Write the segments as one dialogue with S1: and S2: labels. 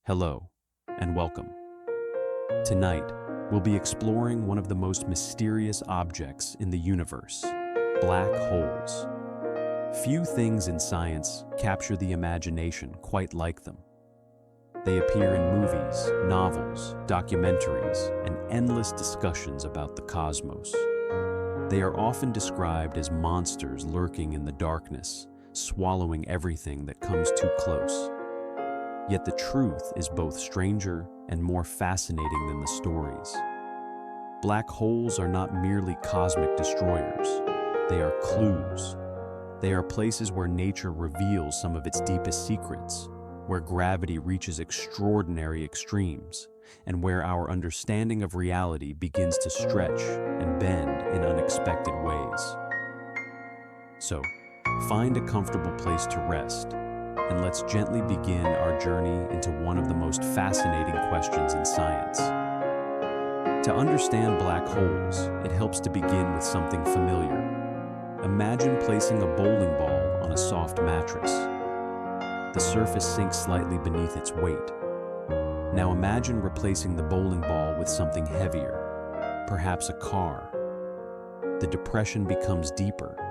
S1: Hello, and welcome. Tonight, we'll be exploring one of the most mysterious objects in the universe, black holes. Few things in science capture the imagination quite like them. They appear in movies, novels, documentaries, and endless discussions about the cosmos. They are often described as monsters lurking in the darkness, swallowing everything that comes too close. Yet the truth is both stranger and more fascinating than the stories. Black holes are not merely cosmic destroyers. They are clues. They are places where nature reveals some of its deepest secrets, where gravity reaches extraordinary extremes, and where our understanding of reality begins to stretch and bend in unexpected ways. So, find a comfortable place to rest, and let's gently begin our journey into one of the most fascinating questions in science. To understand black holes, it helps to begin with something familiar. Imagine placing a bowling ball on a soft mattress. The surface sinks slightly beneath its weight. Now imagine replacing the bowling ball with something heavier, perhaps a car. The depression becomes deeper.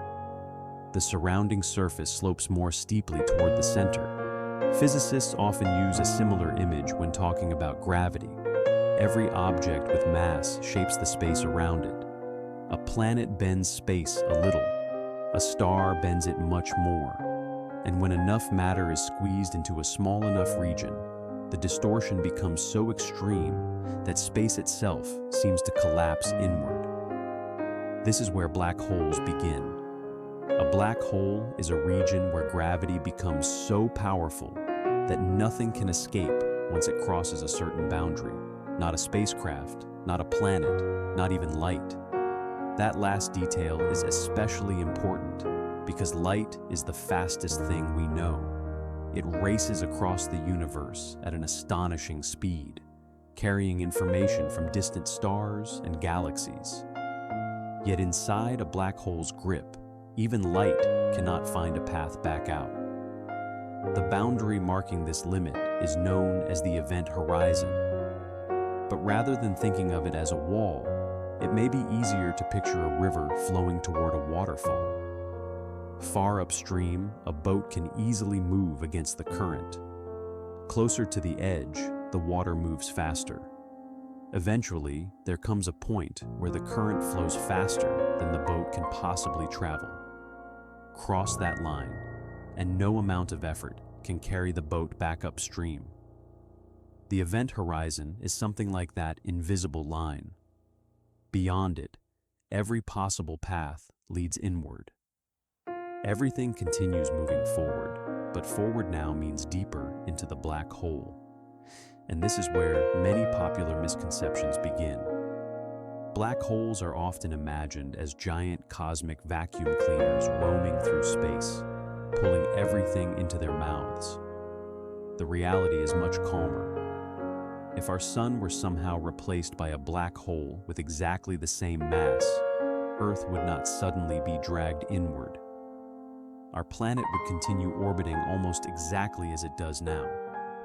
S1: The surrounding surface slopes more steeply toward the center. Physicists often use a similar image when talking about gravity. Every object with mass shapes the space around it. A planet bends space a little. A star bends it much more. And when enough matter is squeezed into a small enough region, the distortion becomes so extreme that space itself seems to collapse inward. This is where black holes begin. A black hole is a region where gravity becomes so powerful that nothing can escape once it crosses a certain boundary. Not a spacecraft, not a planet, not even light. That last detail is especially important because light is the fastest thing we know. It races across the universe at an astonishing speed, carrying information from distant stars and galaxies. Yet inside a black hole's grip, even light cannot find a path back out. The boundary marking this limit is known as the event horizon. But rather than thinking of it as a wall, it may be easier to picture a river flowing toward a waterfall. Far upstream, a boat can easily move against the current. Closer to the edge, the water moves faster. Eventually, there comes a point where the current flows faster than the boat can possibly travel. Cross that line, and no amount of effort can carry the boat back upstream. The event horizon is something like that invisible line. Beyond it, every possible path leads inward. Everything continues moving forward, but forward now means deeper into the black hole. And this is where many popular misconceptions begin. Black holes are often imagined as giant cosmic vacuum cleaners roaming through space, pulling everything into their mouths. The reality is much calmer. If our sun were somehow replaced by a black hole with exactly the same mass, Earth would not suddenly be dragged inward. Our planet would continue orbiting almost exactly as it does now.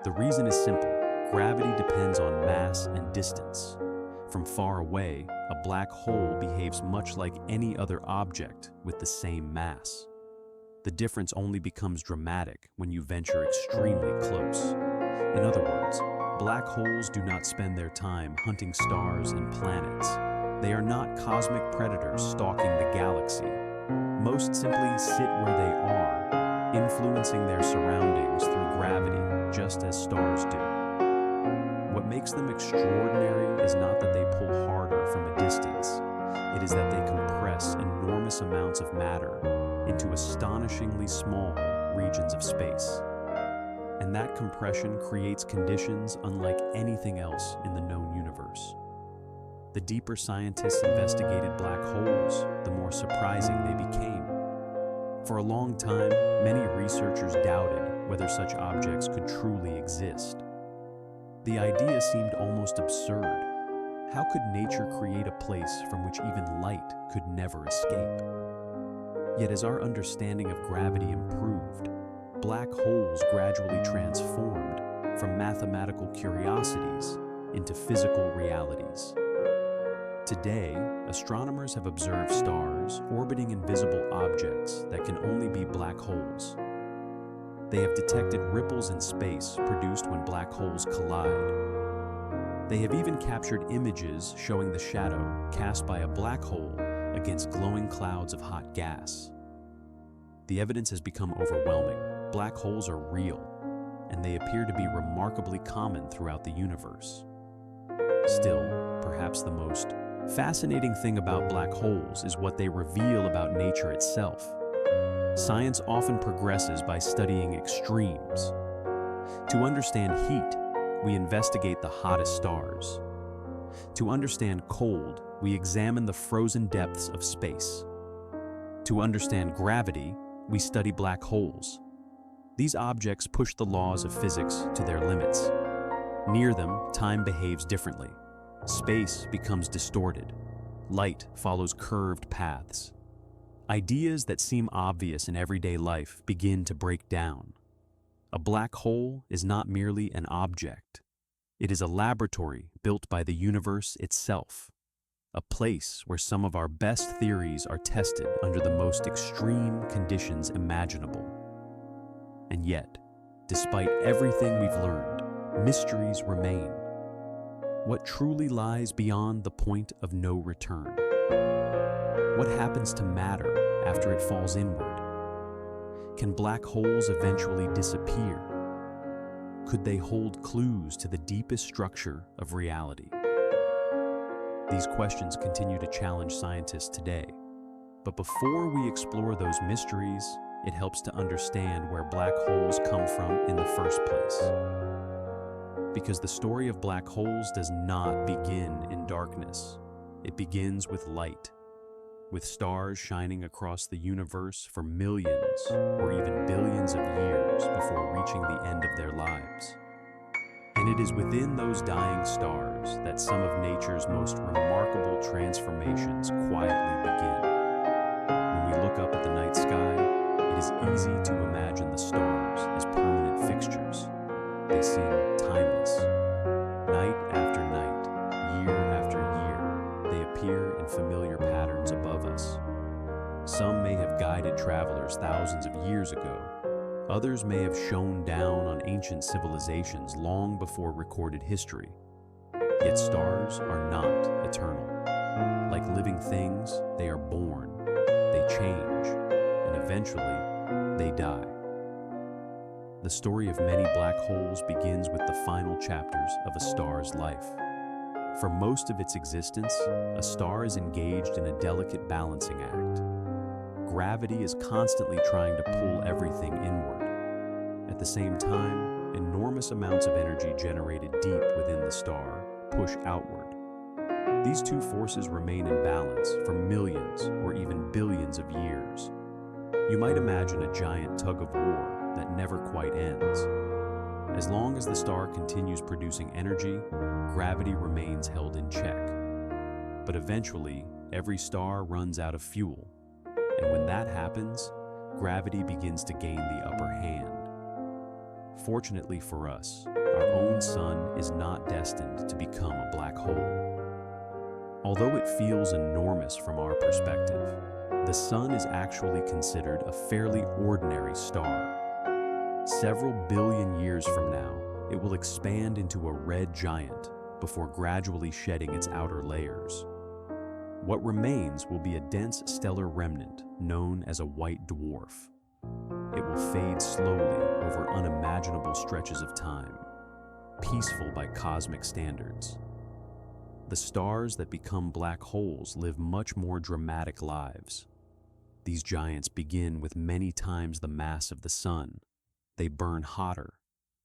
S1: The reason is simple. Gravity depends on mass and distance. From far away, a black hole behaves much like any other object with the same mass. The difference only becomes dramatic when you venture extremely close. In other words, black holes do not spend their time hunting stars and planets. They are not cosmic predators stalking the galaxy. Most simply sit where they are, influencing their surroundings through gravity, just as stars do. What makes them extraordinary is not that they pull harder from a distance. It is that they compress enormous amounts of matter into astonishingly small regions of space. And that compression creates conditions unlike anything else in the known universe. The deeper scientists investigated black holes, the more surprising they became. For a long time, many researchers doubted whether such objects could truly exist. The idea seemed almost absurd. How could nature create a place from which even light could never escape? Yet as our understanding of gravity improved, black holes gradually transformed, from mathematical curiosities into physical realities. Today, astronomers have observed stars orbiting invisible objects that can only be black holes. They have detected ripples in space produced when black holes collide. They have even captured images showing the shadow cast by a black hole against glowing clouds of hot gas. The evidence has become overwhelming. Black holes are real, and they appear to be remarkably common throughout the universe. Still, perhaps the most fascinating thing about black holes is what they reveal about nature itself. Science often progresses by studying extremes. To understand heat, we investigate the hottest stars. To understand cold, we examine the frozen depths of space. To understand gravity, we study black holes. These objects push the laws of physics to their limits. Near them, time behaves differently. Space becomes distorted. Light follows curved paths. Ideas that seem obvious in everyday life begin to break down. A black hole is not merely an object. It is a laboratory built by the universe itself, a place where some of our best theories are tested under the most extreme conditions imaginable. And yet, despite everything we've learned, mysteries remain. What truly lies beyond the point of no return? What happens to matter after it falls inward? Can black holes eventually disappear? Could they hold clues to the deepest structure of reality? These questions continue to challenge scientists today. But before we explore those mysteries, it helps to understand where black holes come from in the first place. Because the story of black holes does not begin in darkness. It begins with light, with stars shining across the universe for millions or even billions of years before reaching the end of their lives. And it is within those dying stars that some of nature's most remarkable transformations quietly begin. When we look up at the night sky, it is easy to imagine the stars as permanent fixtures. They seem timeless. Night after night, year after year, they appear in familiar patterns above us. Some may have guided travelers thousands of years ago. Others may have shone down on ancient civilizations long before recorded history. Yet stars are not eternal. Like living things, they are born, they change, and eventually, they die. The story of many black holes begins with the final chapters of a star's life. For most of its existence, a star is engaged in a delicate balancing act. Gravity is constantly trying to pull everything inward. At the same time, enormous amounts of energy generated deep within the star push outward. These two forces remain in balance for millions or even billions of years. You might imagine a giant tug-of-war that never quite ends. As long as the star continues producing energy, gravity remains held in check. But eventually, every star runs out of fuel. And when that happens, gravity begins to gain the upper hand. Fortunately for us, our own sun is not destined to become a black hole. Although it feels enormous from our perspective, the sun is actually considered a fairly ordinary star. Several billion years from now, it will expand into a red giant before gradually shedding its outer layers. What remains will be a dense stellar remnant known as a white dwarf. It will fade slowly over unimaginable stretches of time, peaceful by cosmic standards. The stars that become black holes live much more dramatic lives. These giants begin with many times the mass of the sun. They burn hotter,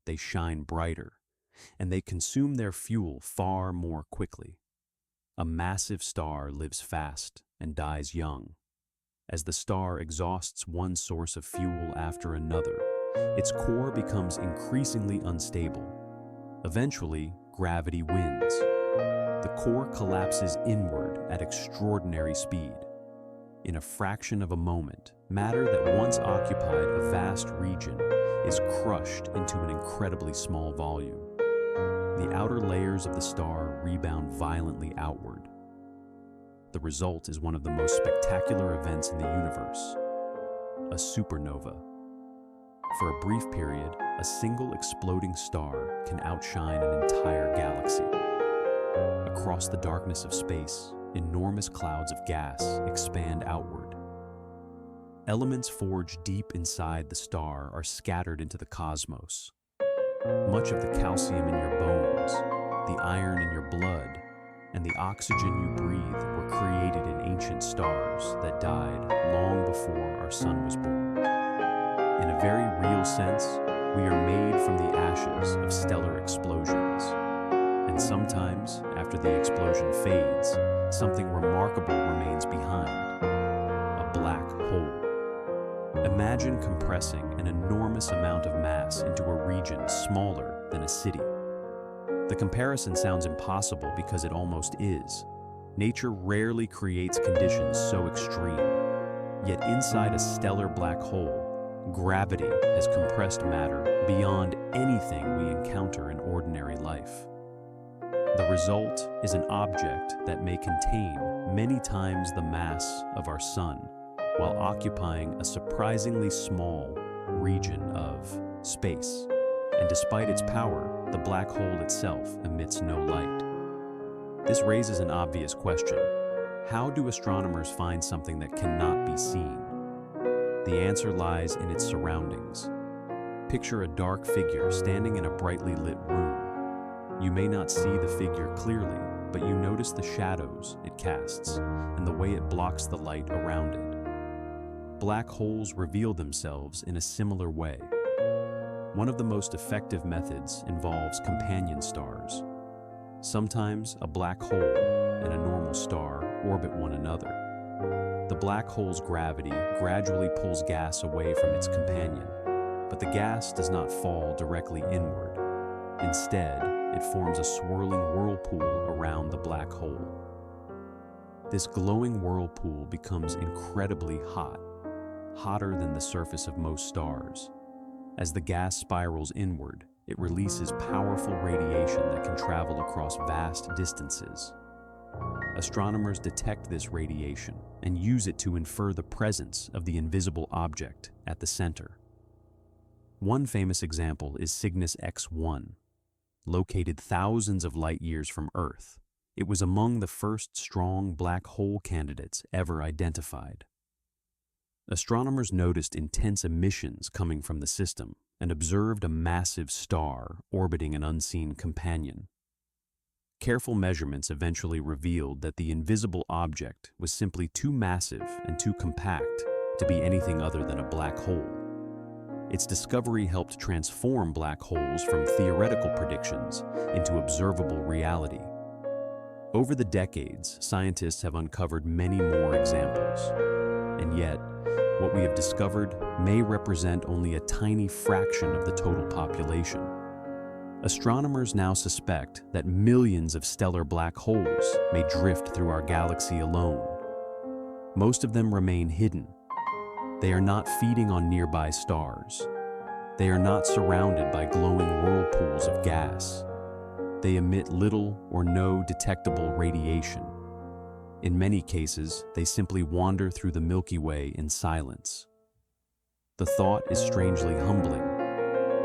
S1: they shine brighter, and they consume their fuel far more quickly. A massive star lives fast and dies young. As the star exhausts one source of fuel after another, its core becomes increasingly unstable. Eventually, gravity wins. The core collapses inward at extraordinary speed. In a fraction of a moment, matter that once occupied a vast region is crushed into an incredibly small volume. The outer layers of the star rebound violently outward. The result is one of the most spectacular events in the universe, a supernova. For a brief period, a single exploding star can outshine an entire galaxy. Across the darkness of space, enormous clouds of gas expand outward. Elements forged deep inside the star are scattered into the cosmos. Much of the calcium in your bones, the iron in your blood, and the oxygen you breathe were created in ancient stars that died long before our sun was born. In a very real sense, we are made from the ashes of stellar explosions. And sometimes, after the explosion fades, something remarkable remains behind: a black hole. Imagine compressing an enormous amount of mass into a region smaller than a city. The comparison sounds impossible because it almost is. Nature rarely creates conditions so extreme. Yet inside a stellar black hole, gravity has compressed matter beyond anything we encounter in ordinary life. The result is an object that may contain many times the mass of our sun, while occupying a surprisingly small region of space. And despite its power, the black hole itself emits no light. This raises an obvious question. How do astronomers find something that cannot be seen? The answer lies in its surroundings. Picture a dark figure standing in a brightly lit room. You may not see the figure clearly, but you notice the shadows it casts and the way it blocks the light around it. Black holes reveal themselves in a similar way. One of the most effective methods involves companion stars. Sometimes a black hole and a normal star orbit one another. The black hole's gravity gradually pulls gas away from its companion, but the gas does not fall directly inward. Instead, it forms a swirling whirlpool around the black hole. This glowing whirlpool becomes incredibly hot, hotter than the surface of most stars. As the gas spirals inward, it releases powerful radiation that can travel across vast distances. Astronomers detect this radiation and use it to infer the presence of the invisible object at the center. One famous example is Cygnus X1. Located thousands of light years from Earth, it was among the first strong black hole candidates ever identified. Astronomers noticed intense emissions coming from the system and observed a massive star orbiting an unseen companion. Careful measurements eventually revealed that the invisible object was simply too massive and too compact to be anything other than a black hole. Its discovery helped transform black holes from theoretical predictions into observable reality. Over the decades, scientists have uncovered many more examples. And yet, what we have discovered may represent only a tiny fraction of the total population. Astronomers now suspect that millions of stellar black holes may drift through our galaxy alone. Most of them remain hidden. They are not feeding on nearby stars. They are not surrounded by glowing whirlpools of gas. They emit little or no detectable radiation. In many cases, they simply wander through the Milky Way in silence. The thought is strangely humbling.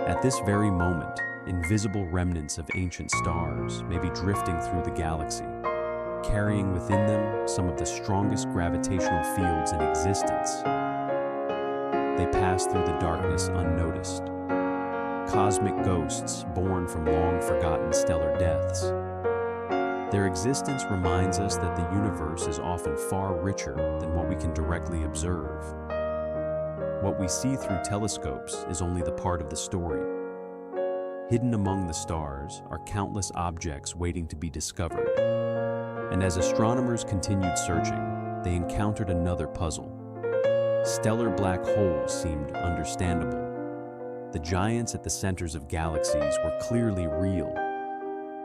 S1: At this very moment, invisible remnants of ancient stars may be drifting through the galaxy, carrying within them some of the strongest gravitational fields in existence. They pass through the darkness unnoticed. Cosmic ghosts born from long-forgotten stellar deaths. Their existence reminds us that the universe is often far richer than what we can directly observe. What we see through telescopes is only the part of the story. Hidden among the stars are countless objects waiting to be discovered. And as astronomers continued searching, they encountered another puzzle. Stellar black holes seemed understandable. The giants at the centers of galaxies were clearly real.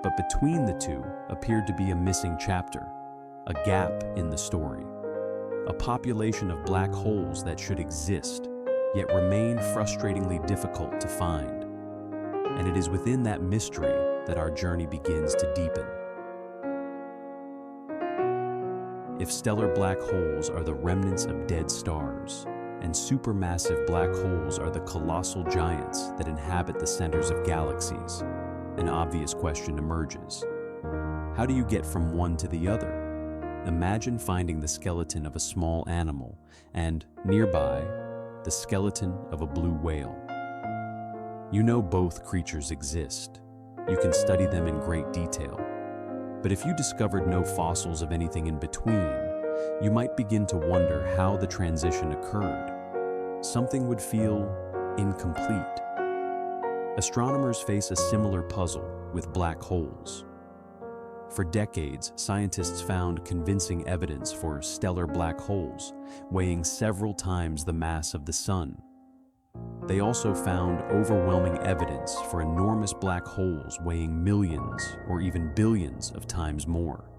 S1: But between the two appeared to be a missing chapter, a gap in the story. a population of black holes that should exist, yet remain frustratingly difficult to find. And it is within that mystery that our journey begins to deepen. If stellar black holes are the remnants of dead stars, and supermassive black holes are the colossal giants that inhabit the centers of galaxies, an obvious question emerges. How do you get from one to the other? Imagine finding the skeleton of a small animal and, nearby, the skeleton of a blue whale. You know both creatures exist. You can study them in great detail. But if you discovered no fossils of anything in between, you might begin to wonder how the transition occurred. Something would feel incomplete. Astronomers face a similar puzzle with black holes. For decades, scientists found convincing evidence for stellar black holes, weighing several times the mass of the Sun. They also found overwhelming evidence for enormous black holes weighing millions or even billions of times more.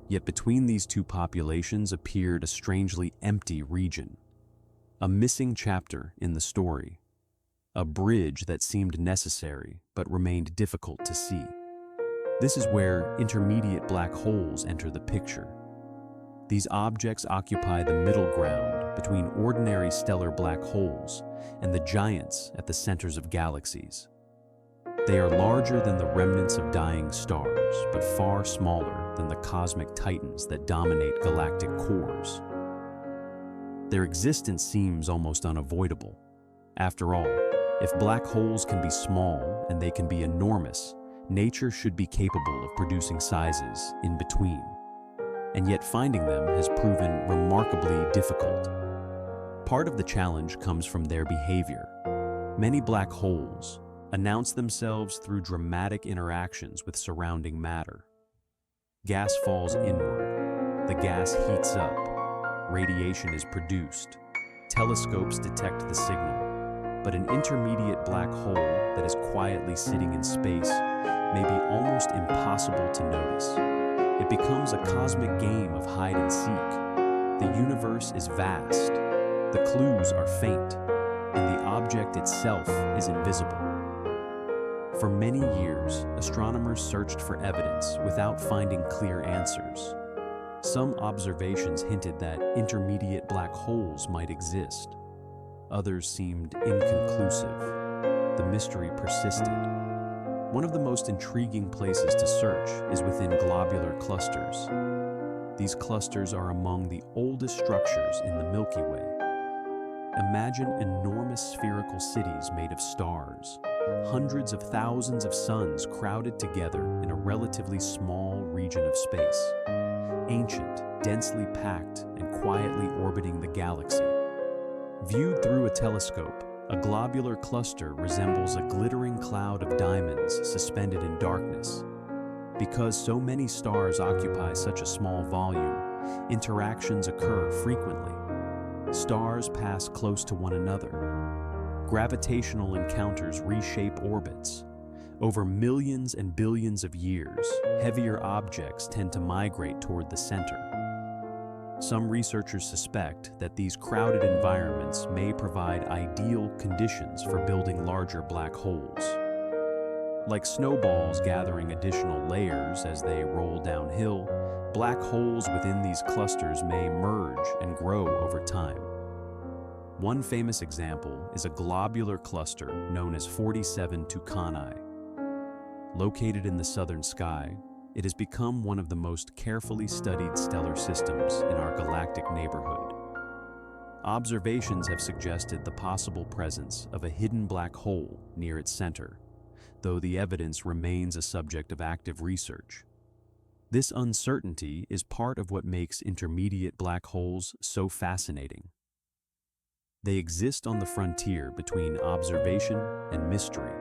S1: Yet between these two populations appeared a strangely empty region, a missing chapter in the story, a bridge that seemed necessary but remained difficult to see. This is where intermediate black holes enter the picture. These objects occupy the middle ground between ordinary stellar black holes and the giants at the centers of galaxies. They are larger than the remnants of dying stars, but far smaller than the cosmic titans that dominate galactic cores. Their existence seems almost unavoidable. After all, if black holes can be small and they can be enormous, nature should be capable of producing sizes in between. And yet finding them has proven remarkably difficult. Part of the challenge comes from their behavior. Many black holes announce themselves through dramatic interactions with surrounding matter. Gas falls inward, the gas heats up, radiation is produced, telescopes detect the signal, but an intermediate black hole that is quietly sitting in space may be almost impossible to notice. It becomes a cosmic game of hide and seek. The universe is vast, the clues are faint, and the object itself is invisible. For many years, astronomers searched for evidence without finding clear answers. Some observations hinted that intermediate black holes might exist. Others seemed inconclusive. The mystery persisted. One of the most intriguing places to search is within globular clusters. These clusters are among the oldest structures in the Milky Way. Imagine enormous spherical cities made of stars, hundreds of thousands of suns crowded together in a relatively small region of space. Ancient, densely packed, and quietly orbiting the galaxy. Viewed through a telescope, a globular cluster resembles a glittering cloud of diamonds suspended in darkness. Because so many stars occupy such a small volume, interactions occur frequently. Stars pass close to one another. Gravitational encounters reshape orbits. Over millions and billions of years, heavier objects tend to migrate toward the center. Some researchers suspect that these crowded environments may provide ideal conditions for building larger black holes. Like snowballs gathering additional layers as they roll downhill, black holes within these clusters may merge and grow over time. One famous example is a globular cluster known as 47 Tucanae. Located in the southern sky, it has become one of the most carefully studied stellar systems in our galactic neighborhood. Observations have suggested the possible presence of a hidden black hole near its center, though the evidence remains a subject of active research. This uncertainty is part of what makes intermediate black holes so fascinating. They exist on the frontier between observation and mystery.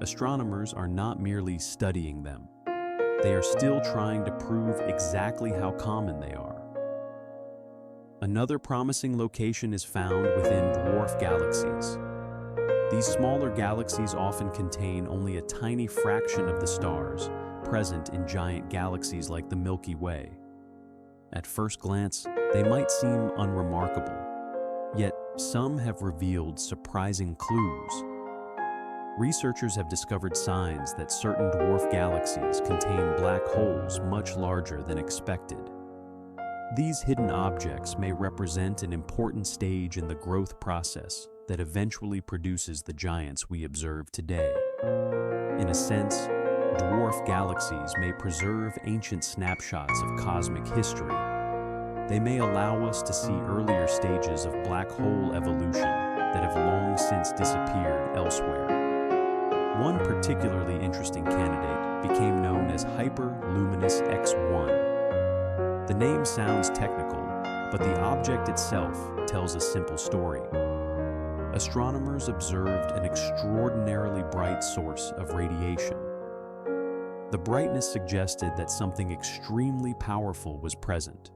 S1: Astronomers are not merely studying them. They are still trying to prove exactly how common they are. Another promising location is found within dwarf galaxies. These smaller galaxies often contain only a tiny fraction of the stars present in giant galaxies like the Milky Way. At first glance, they might seem unremarkable, yet some have revealed surprising clues. Researchers have discovered signs that certain dwarf galaxies contain black holes much larger than expected. These hidden objects may represent an important stage in the growth process that eventually produces the giants we observe today. In a sense, dwarf galaxies may preserve ancient snapshots of cosmic history. They may allow us to see earlier stages of black hole evolution that have long since disappeared elsewhere. One particularly interesting candidate became known as hyperluminous X1. The name sounds technical, but the object itself tells a simple story. Astronomers observed an extraordinarily bright source of radiation. The brightness suggested that something extremely powerful was present.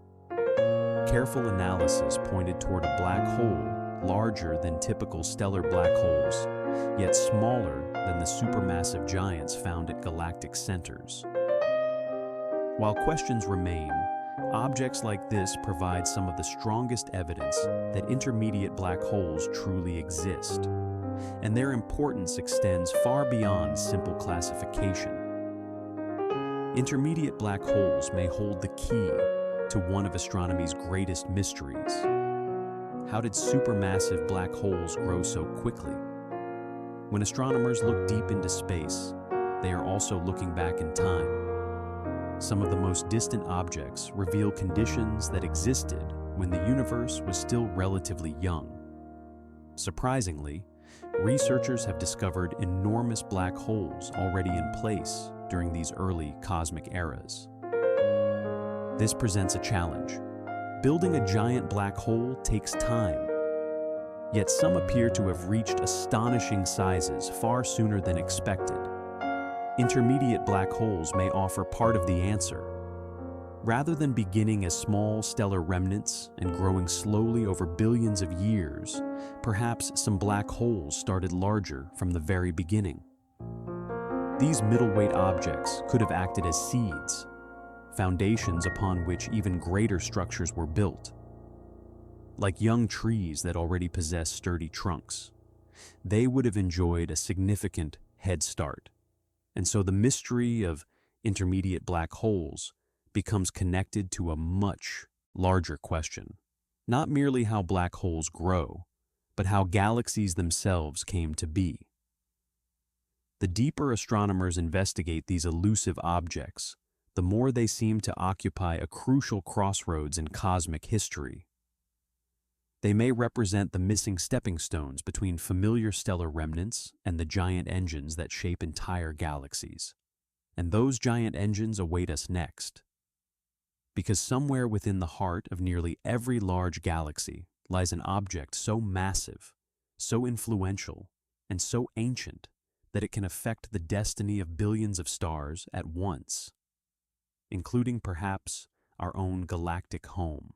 S1: Careful analysis pointed toward a black hole larger than typical stellar black holes, yet smaller than the supermassive giants found at galactic centers. While questions remain, objects like this provide some of the strongest evidence that intermediate black holes truly exist, and their importance extends far beyond simple classification. Intermediate black holes may hold the key to one of astronomy's greatest mysteries. How did supermassive black holes grow so quickly? When astronomers look deep into space, they are also looking back in time. Some of the most distant objects reveal conditions that existed when the universe was still relatively young. Surprisingly, researchers have discovered enormous black holes already in place during these early cosmic eras. This presents a challenge. Building a giant black hole takes time. Yet some appear to have reached astonishing sizes far sooner than expected. Intermediate black holes may offer part of the answer. Rather than beginning as small stellar remnants and growing slowly over billions of years, perhaps some black holes started larger from the very beginning. These middleweight objects could have acted as seeds, foundations upon which even greater structures were built. Like young trees that already possess sturdy trunks, they would have enjoyed a significant head start. And so the mystery of intermediate black holes becomes connected to a much larger question. Not merely how black holes grow, but how galaxies themselves came to be. The deeper astronomers investigate these elusive objects, the more they seem to occupy a crucial crossroads in cosmic history. They may represent the missing stepping stones between familiar stellar remnants and the giant engines that shape entire galaxies. And those giant engines await us next. Because somewhere within the heart of nearly every large galaxy lies an object so massive, so influential, and so ancient that it can affect the destiny of billions of stars at once, including perhaps our own galactic home.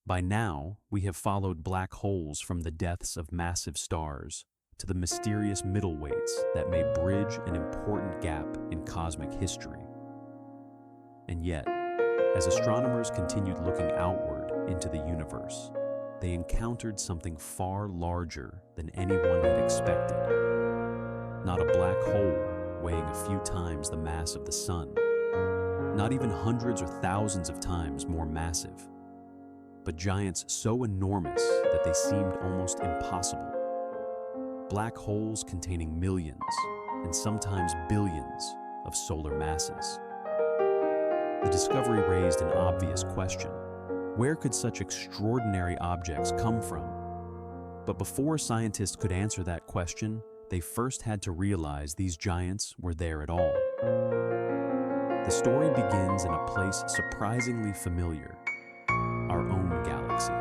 S1: By now, we have followed black holes from the deaths of massive stars to the mysterious middleweights that may bridge an important gap in cosmic history. And yet, as astronomers continued looking outward into the universe, they encountered something far larger than anyone had expected. Not a black hole weighing a few times the mass of the sun, not even hundreds or thousands of times more massive, but giants so enormous that they seemed almost impossible. Black holes containing millions and sometimes billions of solar masses. The discovery raised an obvious question. Where could such extraordinary objects come from? But before scientists could answer that question, they first had to realize these giants were there at all. The story begins in a place surprisingly familiar, our own galaxy.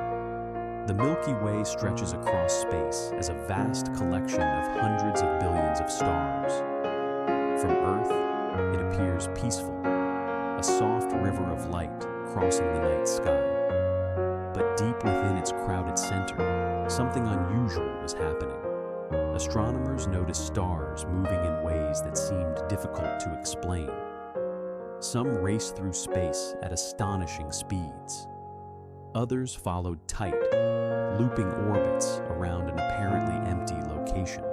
S1: The Milky Way stretches across space as a vast collection of hundreds of billions of stars. From Earth, it appears peaceful, a soft river of light crossing the night sky. But deep within its crowded center, something unusual was happening. Astronomers noticed stars moving in ways that seemed difficult to explain. Some race through space at astonishing speeds. Others followed tight, looping orbits around an apparently empty location.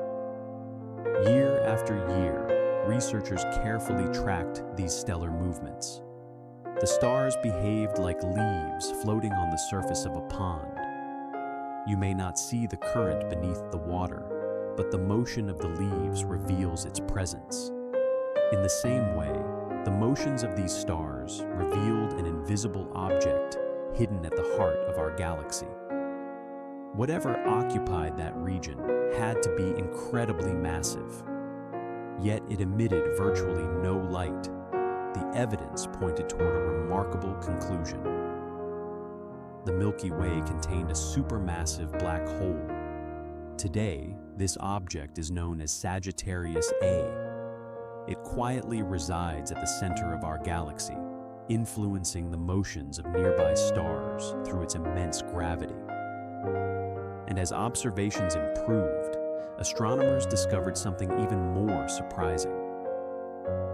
S1: Year after year, researchers carefully tracked these stellar movements. The stars behaved like leaves floating on the surface of a pond. You may not see the current beneath the water, but the motion of the leaves reveals its presence. In the same way, the motions of these stars revealed an invisible object hidden at the heart of our galaxy. Whatever occupied that region had to be incredibly massive, yet it emitted virtually no light. The evidence pointed toward a remarkable conclusion. The Milky Way contained a supermassive black hole. Today, this object is known as Sagittarius A. It quietly resides at the center of our galaxy, influencing the motions of nearby stars through its immense gravity. And as observations improved, astronomers discovered something even more surprising.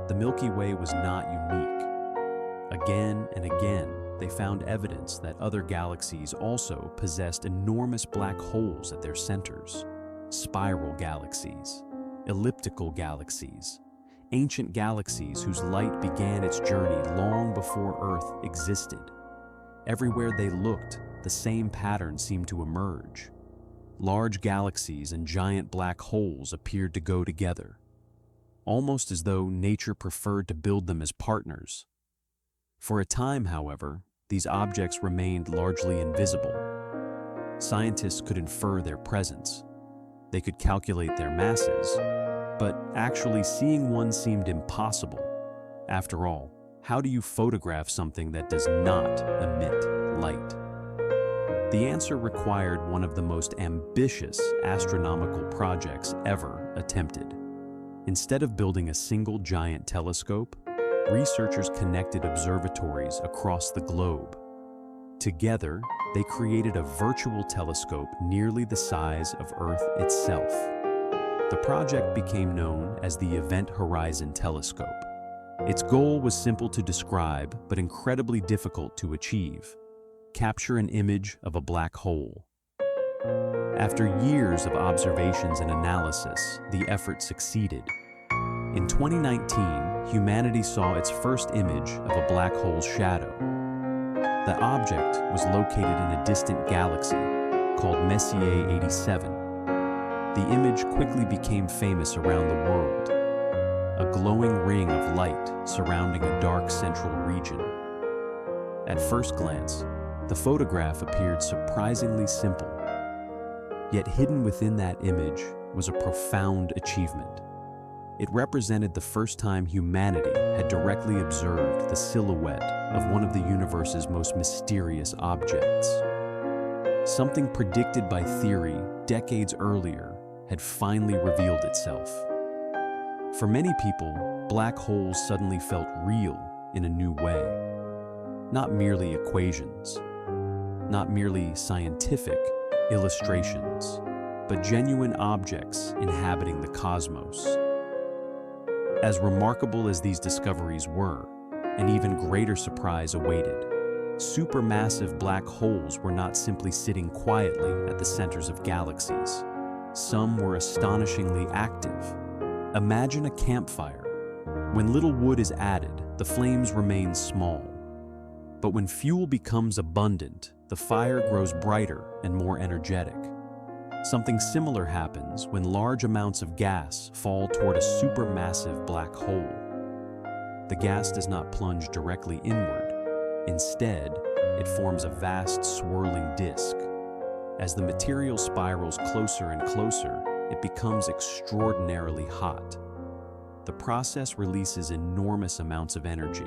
S1: The Milky Way was not unique. Again and again, they found evidence that other galaxies also possessed enormous black holes at their centers. Spiral galaxies, elliptical galaxies, ancient galaxies whose light began its journey long before Earth existed. Everywhere they looked, the same pattern seemed to emerge. Large galaxies and giant black holes appeared to go together, almost as though nature preferred to build them as partners. For a time, however, these objects remained largely invisible. Scientists could infer their presence. They could calculate their masses, but actually seeing one seemed impossible. After all, how do you photograph something that does not emit light? The answer required one of the most ambitious astronomical projects ever attempted. Instead of building a single giant telescope, researchers connected observatories across the globe. Together, they created a virtual telescope nearly the size of Earth itself. The project became known as the Event Horizon Telescope. Its goal was simple to describe, but incredibly difficult to achieve: capture an image of a black hole. After years of observations and analysis, the effort succeeded. In 2019, humanity saw its first image of a black hole's shadow. The object was located in a distant galaxy called Messier 87. The image quickly became famous around the world, a glowing ring of light surrounding a dark central region. At first glance, the photograph appeared surprisingly simple. Yet hidden within that image was a profound achievement. It represented the first time humanity had directly observed the silhouette of one of the universe's most mysterious objects. Something predicted by theory decades earlier had finally revealed itself. For many people, black holes suddenly felt real in a new way. Not merely equations, not merely scientific illustrations, but genuine objects inhabiting the cosmos. As remarkable as these discoveries were, an even greater surprise awaited. Supermassive black holes were not simply sitting quietly at the centers of galaxies. Some were astonishingly active. Imagine a campfire. When little wood is added, the flames remain small. But when fuel becomes abundant, the fire grows brighter and more energetic. Something similar happens when large amounts of gas fall toward a supermassive black hole. The gas does not plunge directly inward. Instead, it forms a vast swirling disk. As the material spirals closer and closer, it becomes extraordinarily hot. The process releases enormous amounts of energy.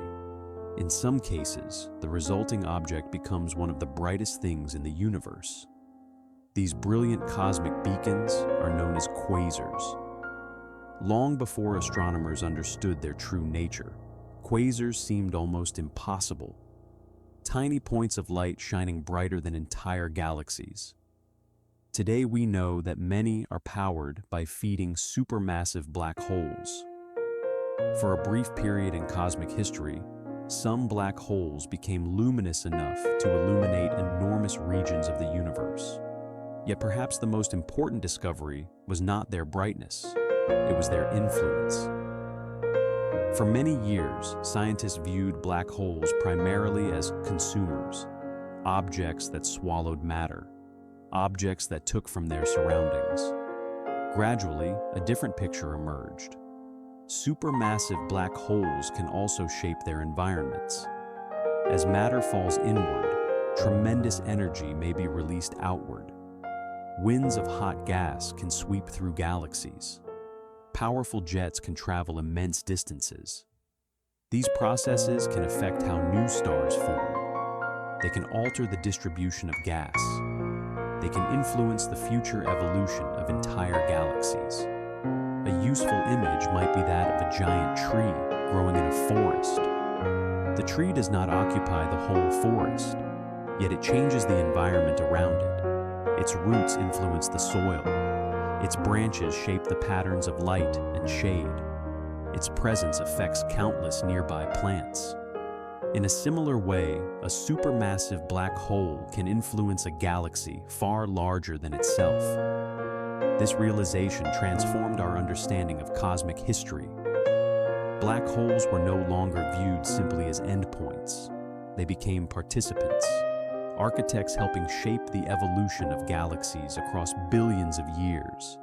S1: In some cases, the resulting object becomes one of the brightest things in the universe. These brilliant cosmic beacons are known as quasars. Long before astronomers understood their true nature, quasars seemed almost impossible. Tiny points of light shining brighter than entire galaxies. Today we know that many are powered by feeding supermassive black holes. For a brief period in cosmic history, some black holes became luminous enough to illuminate enormous regions of the universe. Yet perhaps the most important discovery was not their brightness, it was their influence. For many years, scientists viewed black holes primarily as consumers, objects that swallowed matter, objects that took from their surroundings. Gradually, a different picture emerged. Supermassive black holes can also shape their environments. As matter falls inward, tremendous energy may be released outward. Winds of hot gas can sweep through galaxies. Powerful jets can travel immense distances. These processes can affect how new stars form. They can alter the distribution of gas. They can influence the future evolution of entire galaxies. A useful image might be that of a giant tree growing in a forest. The tree does not occupy the whole forest, yet it changes the environment around it. Its roots influence the soil. Its branches shape the patterns of light and shade. Its presence affects countless nearby plants. In a similar way, a supermassive black hole can influence a galaxy far larger than itself. This realization transformed our understanding of cosmic history. Black holes were no longer viewed simply as endpoints. They became participants, architects helping shape the evolution of galaxies across billions of years.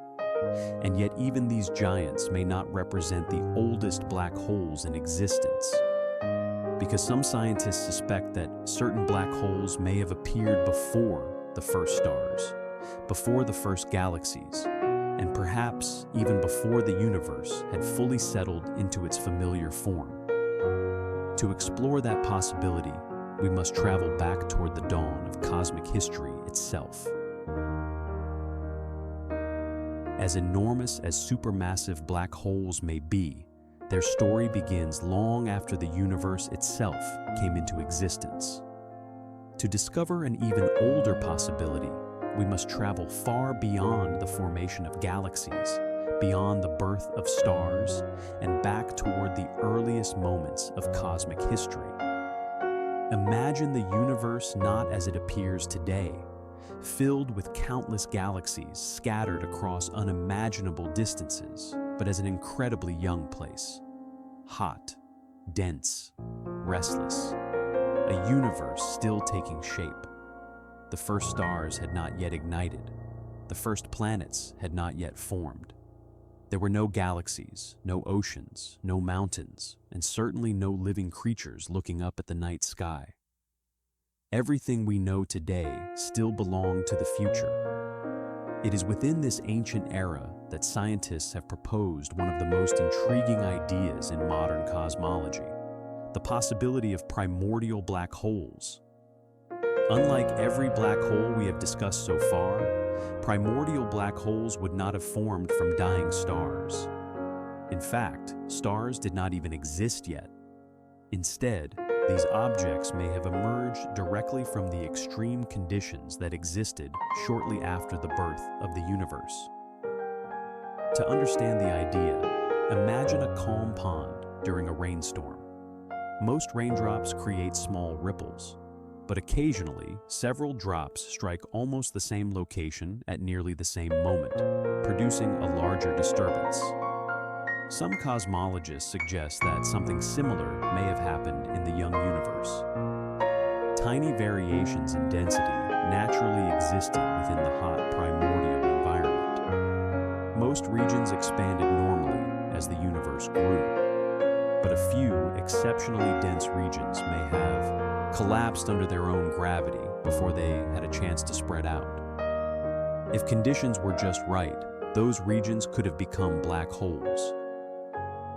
S1: And yet even these giants may not represent the oldest black holes in existence, because some scientists suspect that certain black holes may have appeared before the first stars, before the first galaxies, and perhaps even before the universe had fully settled into its familiar form. To explore that possibility, we must travel back toward the dawn of cosmic history itself. As enormous as supermassive black holes may be, their story begins long after the universe itself came into existence. To discover an even older possibility, we must travel far beyond the formation of galaxies, beyond the birth of stars, and back toward the earliest moments of cosmic history. Imagine the universe not as it appears today, filled with countless galaxies scattered across unimaginable distances, but as an incredibly young place. Hot, dense, restless. A universe still taking shape. The first stars had not yet ignited. The first planets had not yet formed. There were no galaxies, no oceans, no mountains, and certainly no living creatures looking up at the night sky. Everything we know today still belonged to the future. It is within this ancient era that scientists have proposed one of the most intriguing ideas in modern cosmology, the possibility of primordial black holes. Unlike every black hole we have discussed so far, primordial black holes would not have formed from dying stars. In fact, stars did not even exist yet. Instead, these objects may have emerged directly from the extreme conditions that existed shortly after the birth of the universe. To understand the idea, imagine a calm pond during a rainstorm. Most raindrops create small ripples, but occasionally several drops strike almost the same location at nearly the same moment, producing a larger disturbance. Some cosmologists suggest that something similar may have happened in the young universe. Tiny variations in density naturally existed within the hot primordial environment. Most regions expanded normally as the universe grew, but a few exceptionally dense regions may have collapsed under their own gravity before they had a chance to spread out. If conditions were just right, those regions could have become black holes.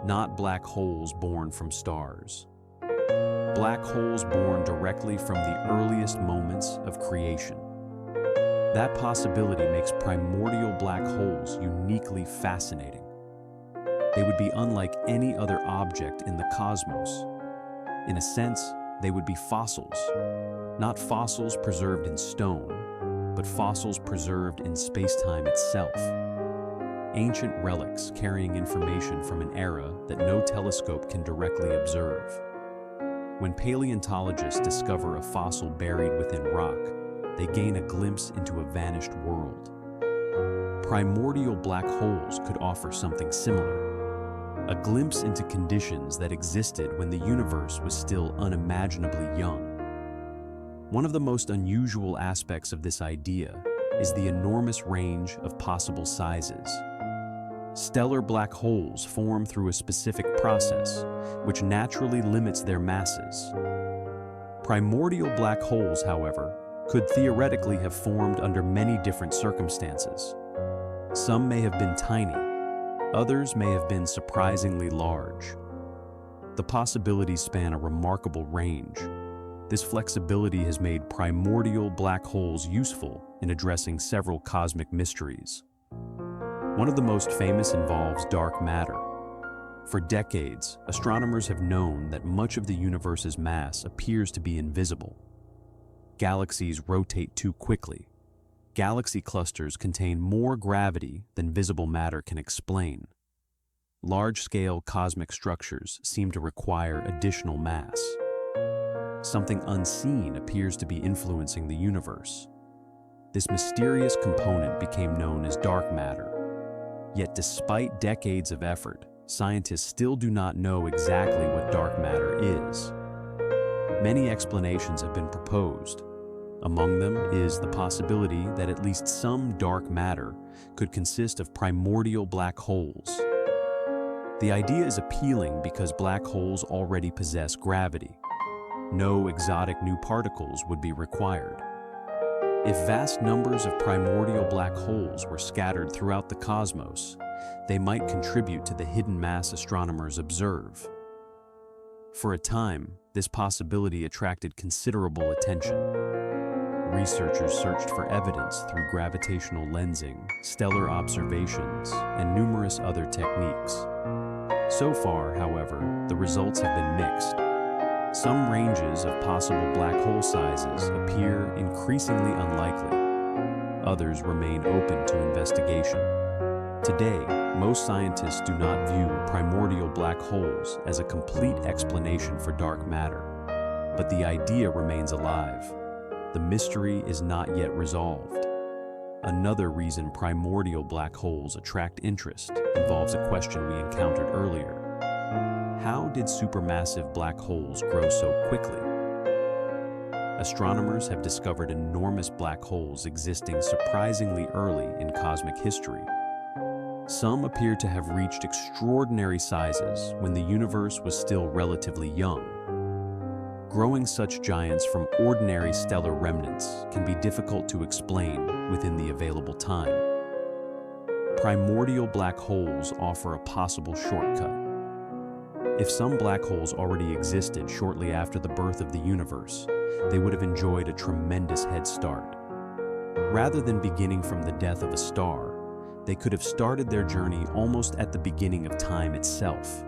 S1: Not black holes born from stars. Black holes born directly from the earliest moments of creation. That possibility makes primordial black holes uniquely fascinating. They would be unlike any other object in the cosmos. In a sense, they would be fossils. Not fossils preserved in stone, but fossils preserved in space-time itself. ancient relics carrying information from an era that no telescope can directly observe. When paleontologists discover a fossil buried within rock, they gain a glimpse into a vanished world. Primordial black holes could offer something similar, a glimpse into conditions that existed when the universe was still unimaginably young. One of the most unusual aspects of this idea is the enormous range of possible sizes. Stellar black holes form through a specific process, which naturally limits their masses. Primordial black holes, however, could theoretically have formed under many different circumstances. Some may have been tiny, others may have been surprisingly large. The possibilities span a remarkable range. This flexibility has made primordial black holes useful in addressing several cosmic mysteries. One of the most famous involves dark matter. For decades, astronomers have known that much of the universe's mass appears to be invisible. Galaxies rotate too quickly. Galaxy clusters contain more gravity than visible matter can explain. Large-scale cosmic structures seem to require additional mass. Something unseen appears to be influencing the universe. This mysterious component became known as dark matter. Yet despite decades of effort, scientists still do not know exactly what dark matter is. Many explanations have been proposed. Among them is the possibility that at least some dark matter could consist of primordial black holes. The idea is appealing because black holes already possess gravity. No exotic new particles would be required. If vast numbers of primordial black holes were scattered throughout the cosmos, they might contribute to the hidden mass astronomers observe. For a time, this possibility attracted considerable attention. Researchers searched for evidence through gravitational lensing, stellar observations, and numerous other techniques. So far, however, the results have been mixed. Some ranges of possible black hole sizes appear increasingly unlikely. Others remain open to investigation. Today, most scientists do not view primordial black holes as a complete explanation for dark matter. But the idea remains alive. The mystery is not yet resolved. Another reason primordial black holes attract interest involves a question we encountered earlier. How did supermassive black holes grow so quickly? Astronomers have discovered enormous black holes existing surprisingly early in cosmic history. Some appear to have reached extraordinary sizes when the universe was still relatively young. Growing such giants from ordinary stellar remnants can be difficult to explain within the available time. Primordial black holes offer a possible shortcut. If some black holes already existed shortly after the birth of the universe, they would have enjoyed a tremendous head start. Rather than beginning from the death of a star, they could have started their journey almost at the beginning of time itself.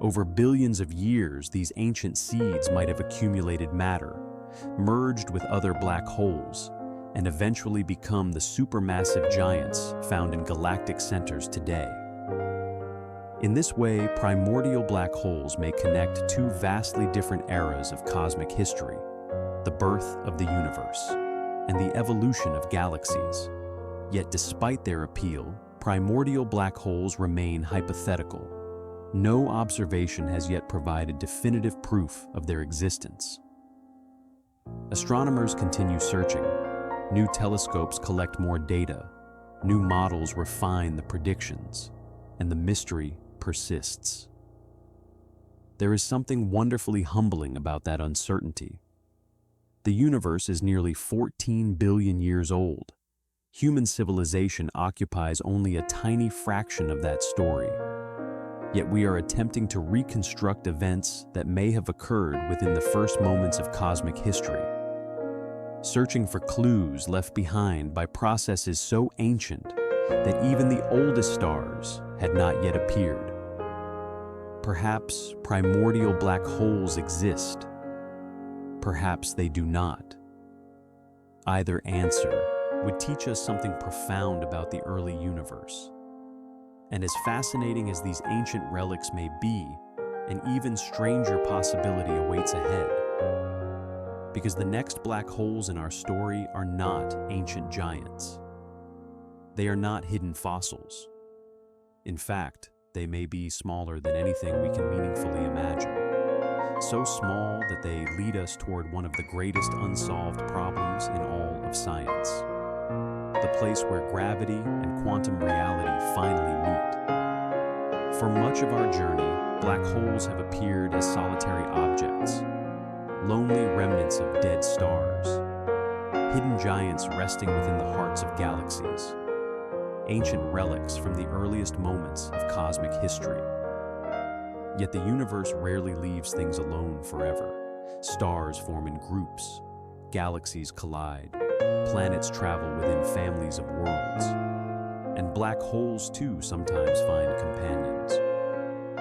S1: Over billions of years, these ancient seeds might have accumulated matter, merged with other black holes, and eventually become the supermassive giants found in galactic centers today. In this way, primordial black holes may connect two vastly different eras of cosmic history, the birth of the universe and the evolution of galaxies. Yet despite their appeal, primordial black holes remain hypothetical. No observation has yet provided definitive proof of their existence. Astronomers continue searching. New telescopes collect more data. New models refine the predictions, and the mystery persists. There is something wonderfully humbling about that uncertainty. The universe is nearly 14 billion years old. Human civilization occupies only a tiny fraction of that story. Yet we are attempting to reconstruct events that may have occurred within the first moments of cosmic history, searching for clues left behind by processes so ancient that even the oldest stars had not yet appeared. Perhaps primordial black holes exist. Perhaps they do not. Either answer would teach us something profound about the early universe. And as fascinating as these ancient relics may be, an even stranger possibility awaits ahead. Because the next black holes in our story are not ancient giants. They are not hidden fossils. In fact, they may be smaller than anything we can meaningfully imagine. So small that they lead us toward one of the greatest unsolved problems in all of science. The place where gravity and quantum reality finally meet. For much of our journey, black holes have appeared as solitary objects, lonely remnants of dead stars, hidden giants resting within the hearts of galaxies, ancient relics from the earliest moments of cosmic history. Yet the universe rarely leaves things alone forever. Stars form in groups, galaxies collide, planets travel within families of worlds, and black holes too sometimes find companions.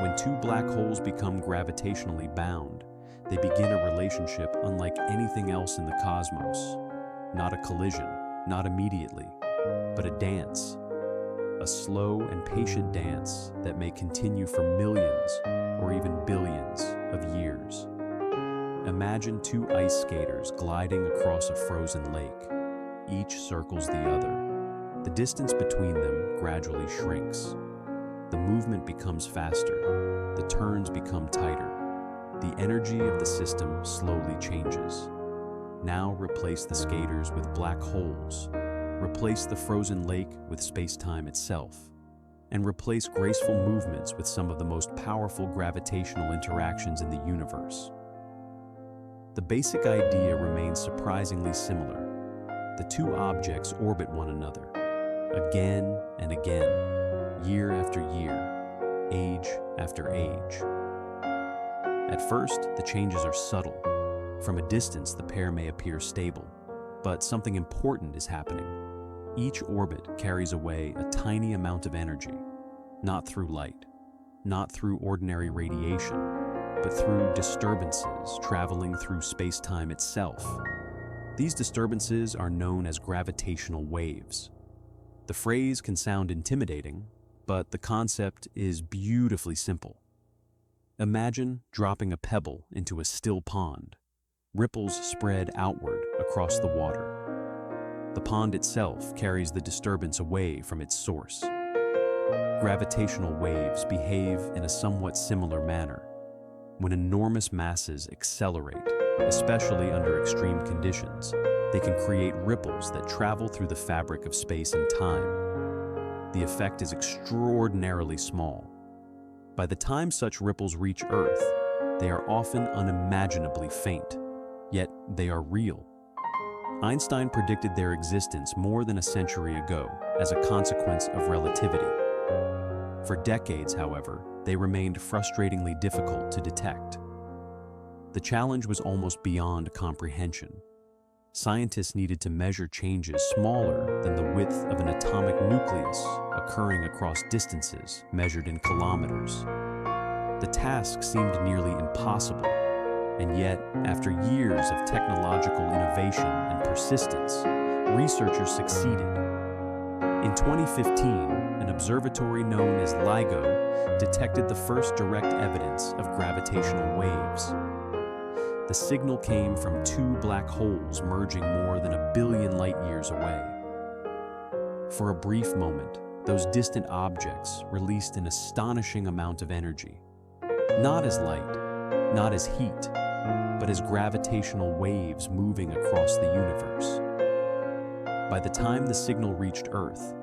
S1: When two black holes become gravitationally bound, they begin a relationship unlike anything else in the cosmos. Not a collision, not immediately, but a dance. A slow and patient dance that may continue for millions or even billions of years. Imagine two ice skaters gliding across a frozen lake. Each circles the other. The distance between them gradually shrinks. The movement becomes faster. The turns become tighter. The energy of the system slowly changes. Now replace the skaters with black holes. Replace the frozen lake with space-time itself, and replace graceful movements with some of the most powerful gravitational interactions in the universe. The basic idea remains surprisingly similar. The two objects orbit one another, again and again, year after year, age after age. At first, the changes are subtle. From a distance, the pair may appear stable, but something important is happening. Each orbit carries away a tiny amount of energy, not through light, not through ordinary radiation, but through disturbances traveling through space-time itself. These disturbances are known as gravitational waves. The phrase can sound intimidating, but the concept is beautifully simple. Imagine dropping a pebble into a still pond. Ripples spread outward across the water. The pond itself carries the disturbance away from its source. Gravitational waves behave in a somewhat similar manner. When enormous masses accelerate, especially under extreme conditions, they can create ripples that travel through the fabric of space and time. The effect is extraordinarily small. By the time such ripples reach Earth, they are often unimaginably faint, yet they are real. Einstein predicted their existence more than a century ago as a consequence of relativity. For decades, however, they remained frustratingly difficult to detect. The challenge was almost beyond comprehension. Scientists needed to measure changes smaller than the width of an atomic nucleus occurring across distances measured in kilometers. The task seemed nearly impossible. And yet, after years of technological innovation and persistence, researchers succeeded. In 2015, an observatory known as LIGO detected the first direct evidence of gravitational waves. The signal came from two black holes merging more than 1 billion light-years away. For a brief moment, those distant objects released an astonishing amount of energy. Not as light, not as heat, but as gravitational waves moving across the universe. By the time the signal reached Earth,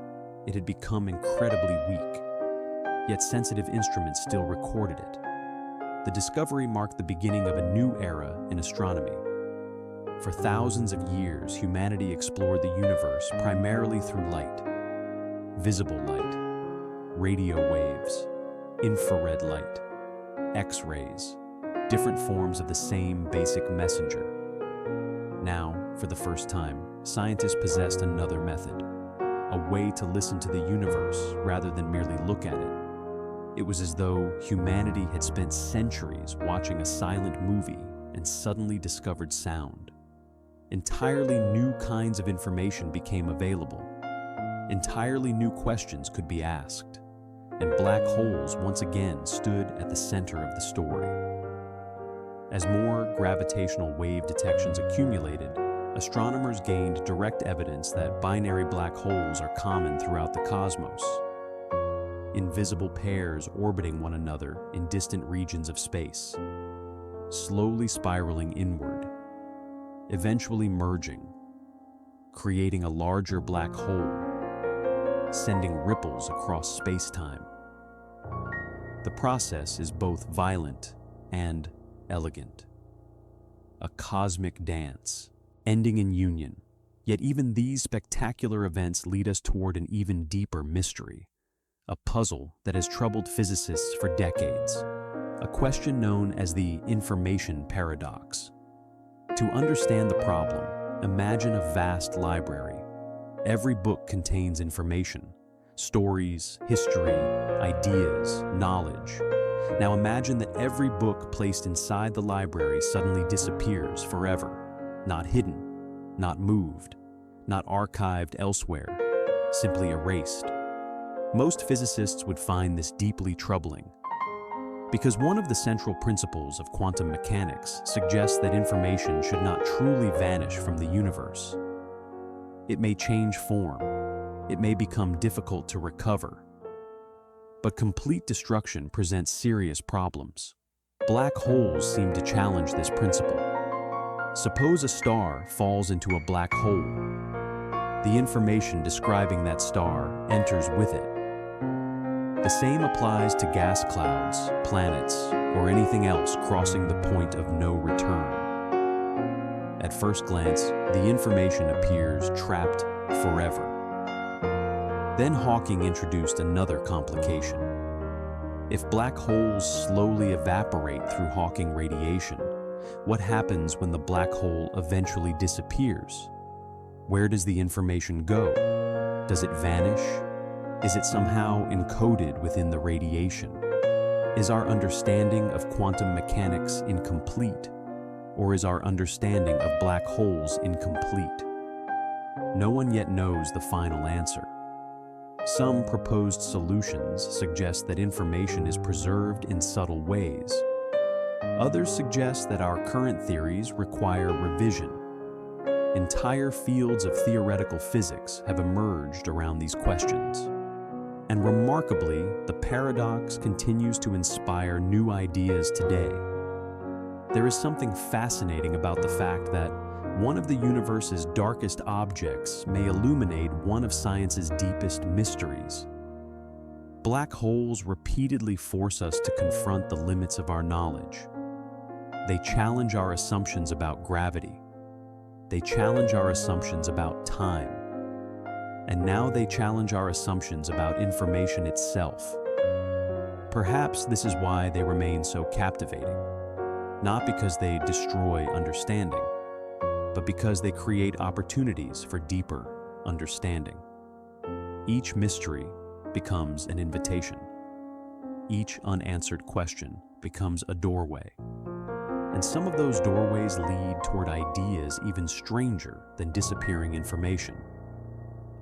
S1: it had become incredibly weak, yet sensitive instruments still recorded it. The discovery marked the beginning of a new era in astronomy. For thousands of years, humanity explored the universe primarily through light. Visible light, radio waves, infrared light, X-rays, different forms of the same basic messenger. Now, for the first time, scientists possessed another method, a way to listen to the universe rather than merely look at it. It was as though humanity had spent centuries watching a silent movie and suddenly discovered sound. Entirely new kinds of information became available. Entirely new questions could be asked. and black holes once again stood at the center of the story. As more gravitational wave detections accumulated, astronomers gained direct evidence that binary black holes are common throughout the cosmos. Invisible pairs orbiting one another in distant regions of space, slowly spiraling inward, eventually merging, creating a larger black hole, sending ripples across space-time. The process is both violent and elegant. A cosmic dance, ending in union. Yet even these spectacular events lead us toward an even deeper mystery, a puzzle that has troubled physicists for decades, a question known as the information paradox. To understand the problem, imagine a vast library. Every book contains information, stories, history, ideas, knowledge. Now imagine that every book placed inside the library suddenly disappears forever, not hidden, not moved, not archived elsewhere, simply erased. Most physicists would find this deeply troubling, because one of the central principles of quantum mechanics suggests that information should not truly vanish from the universe. It may change form, it may become difficult to recover, but complete destruction presents serious problems. Black holes seem to challenge this principle. Suppose a star falls into a black hole. The information describing that star enters with it. The same applies to gas clouds, planets, or anything else crossing the point of no return. At first glance, the information appears trapped forever. Then Hawking introduced another complication. If black holes slowly evaporate through Hawking radiation, what happens when the black hole eventually disappears? Where does the information go? Does it vanish? Is it somehow encoded within the radiation? Is our understanding of quantum mechanics incomplete? Or is our understanding of black holes incomplete? No one yet knows the final answer. Some proposed solutions suggest that information is preserved in subtle ways. Others suggest that our current theories require revision. Entire fields of theoretical physics have emerged around these questions. And remarkably, the paradox continues to inspire new ideas today. There is something fascinating about the fact that one of the universe's darkest objects may illuminate one of science's deepest mysteries. Black holes repeatedly force us to confront the limits of our knowledge. They challenge our assumptions about gravity. They challenge our assumptions about time. And now they challenge our assumptions about information itself. Perhaps this is why they remain so captivating. Not because they destroy understanding, but because they create opportunities for deeper understanding. Each mystery becomes an invitation. Each unanswered question becomes a doorway. And some of those doorways lead toward ideas even stranger than disappearing information.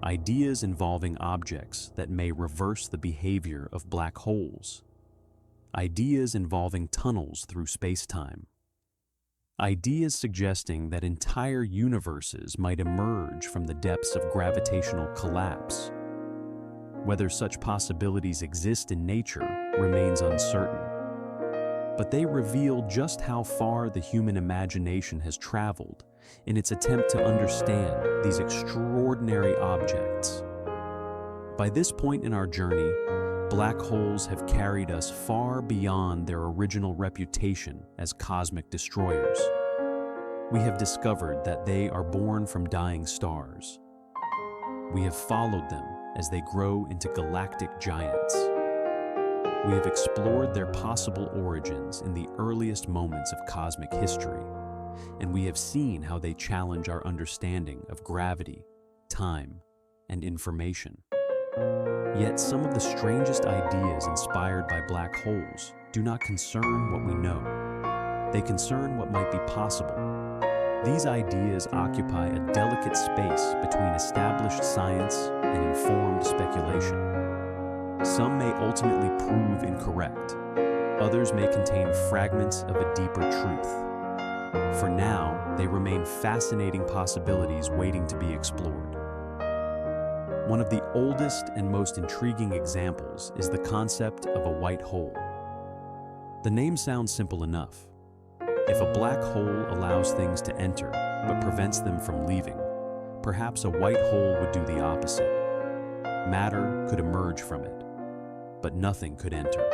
S1: Ideas involving objects that may reverse the behavior of black holes. Ideas involving tunnels through space-time. Ideas suggesting that entire universes might emerge from the depths of gravitational collapse. Whether such possibilities exist in nature remains uncertain. But they reveal just how far the human imagination has traveled in its attempt to understand these extraordinary objects. By this point in our journey, black holes have carried us far beyond their original reputation as cosmic destroyers. We have discovered that they are born from dying stars. We have followed them as they grow into galactic giants. We have explored their possible origins in the earliest moments of cosmic history, and we have seen how they challenge our understanding of gravity, time, and information. Yet some of the strangest ideas inspired by black holes do not concern what we know. They concern what might be possible. These ideas occupy a delicate space between established science and informed speculation. Some may ultimately prove incorrect. Others may contain fragments of a deeper truth. For now, they remain fascinating possibilities waiting to be explored. One of the oldest and most intriguing examples is the concept of a white hole. The name sounds simple enough. If a black hole allows things to enter but prevents them from leaving, perhaps a white hole would do the opposite. Matter could emerge from it, but nothing could enter.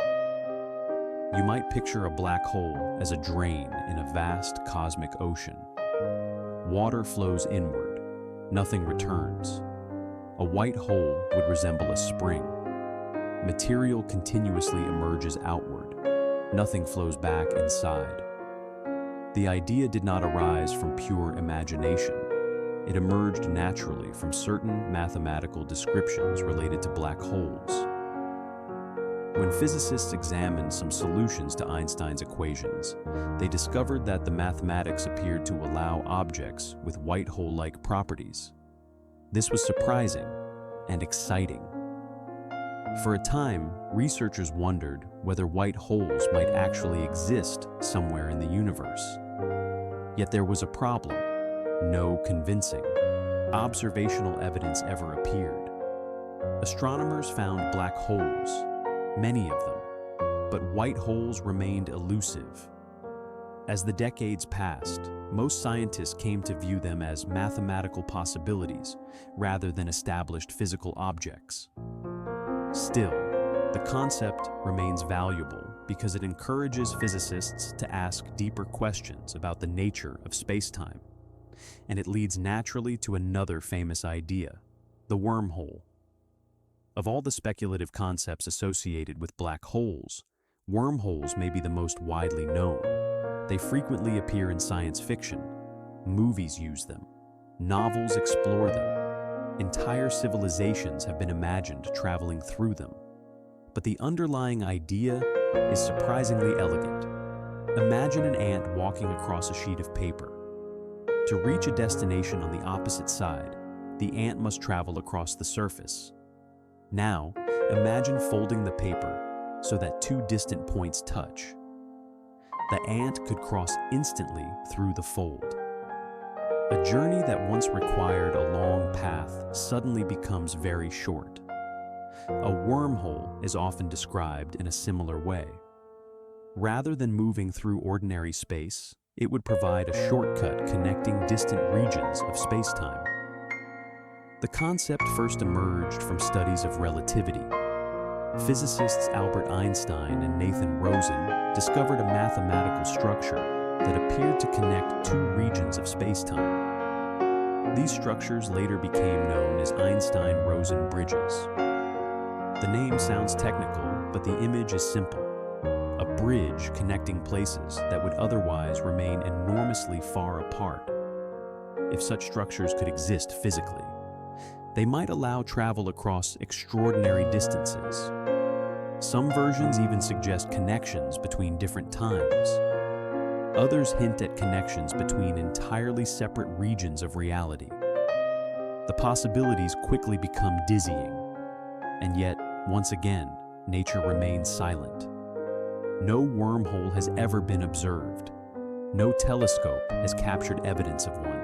S1: You might picture a black hole as a drain in a vast cosmic ocean. Water flows inward, nothing returns. A white hole would resemble a spring. Material continuously emerges outward. Nothing flows back inside. The idea did not arise from pure imagination. It emerged naturally from certain mathematical descriptions related to black holes. When physicists examined some solutions to Einstein's equations, they discovered that the mathematics appeared to allow objects with white hole-like properties. This was surprising and exciting. For a time, researchers wondered whether white holes might actually exist somewhere in the universe. Yet there was a problem. No convincing observational evidence ever appeared. Astronomers found black holes, many of them, but white holes remained elusive. As the decades passed, most scientists came to view them as mathematical possibilities rather than established physical objects. Still, the concept remains valuable because it encourages physicists to ask deeper questions about the nature of space-time. And it leads naturally to another famous idea, the wormhole. Of all the speculative concepts associated with black holes, wormholes may be the most widely known. They frequently appear in science fiction. Movies use them. Novels explore them. Entire civilizations have been imagined traveling through them. But the underlying idea is surprisingly elegant. Imagine an ant walking across a sheet of paper. To reach a destination on the opposite side, the ant must travel across the surface. Now, imagine folding the paper so that two distant points touch. The ant could cross instantly through the fold. A journey that once required a long path suddenly becomes very short. A wormhole is often described in a similar way. Rather than moving through ordinary space, it would provide a shortcut connecting distant regions of space-time. The concept first emerged from studies of relativity. Physicists Albert Einstein and Nathan Rosen discovered a mathematical structure that appeared to connect two regions of space-time. These structures later became known as Einstein-Rosen bridges. The name sounds technical, but the image is simple. A bridge connecting places that would otherwise remain enormously far apart. If such structures could exist physically, they might allow travel across extraordinary distances. Some versions even suggest connections between different times. Others hint at connections between entirely separate regions of reality. The possibilities quickly become dizzying. And yet, once again, nature remains silent. No wormhole has ever been observed. No telescope has captured evidence of one.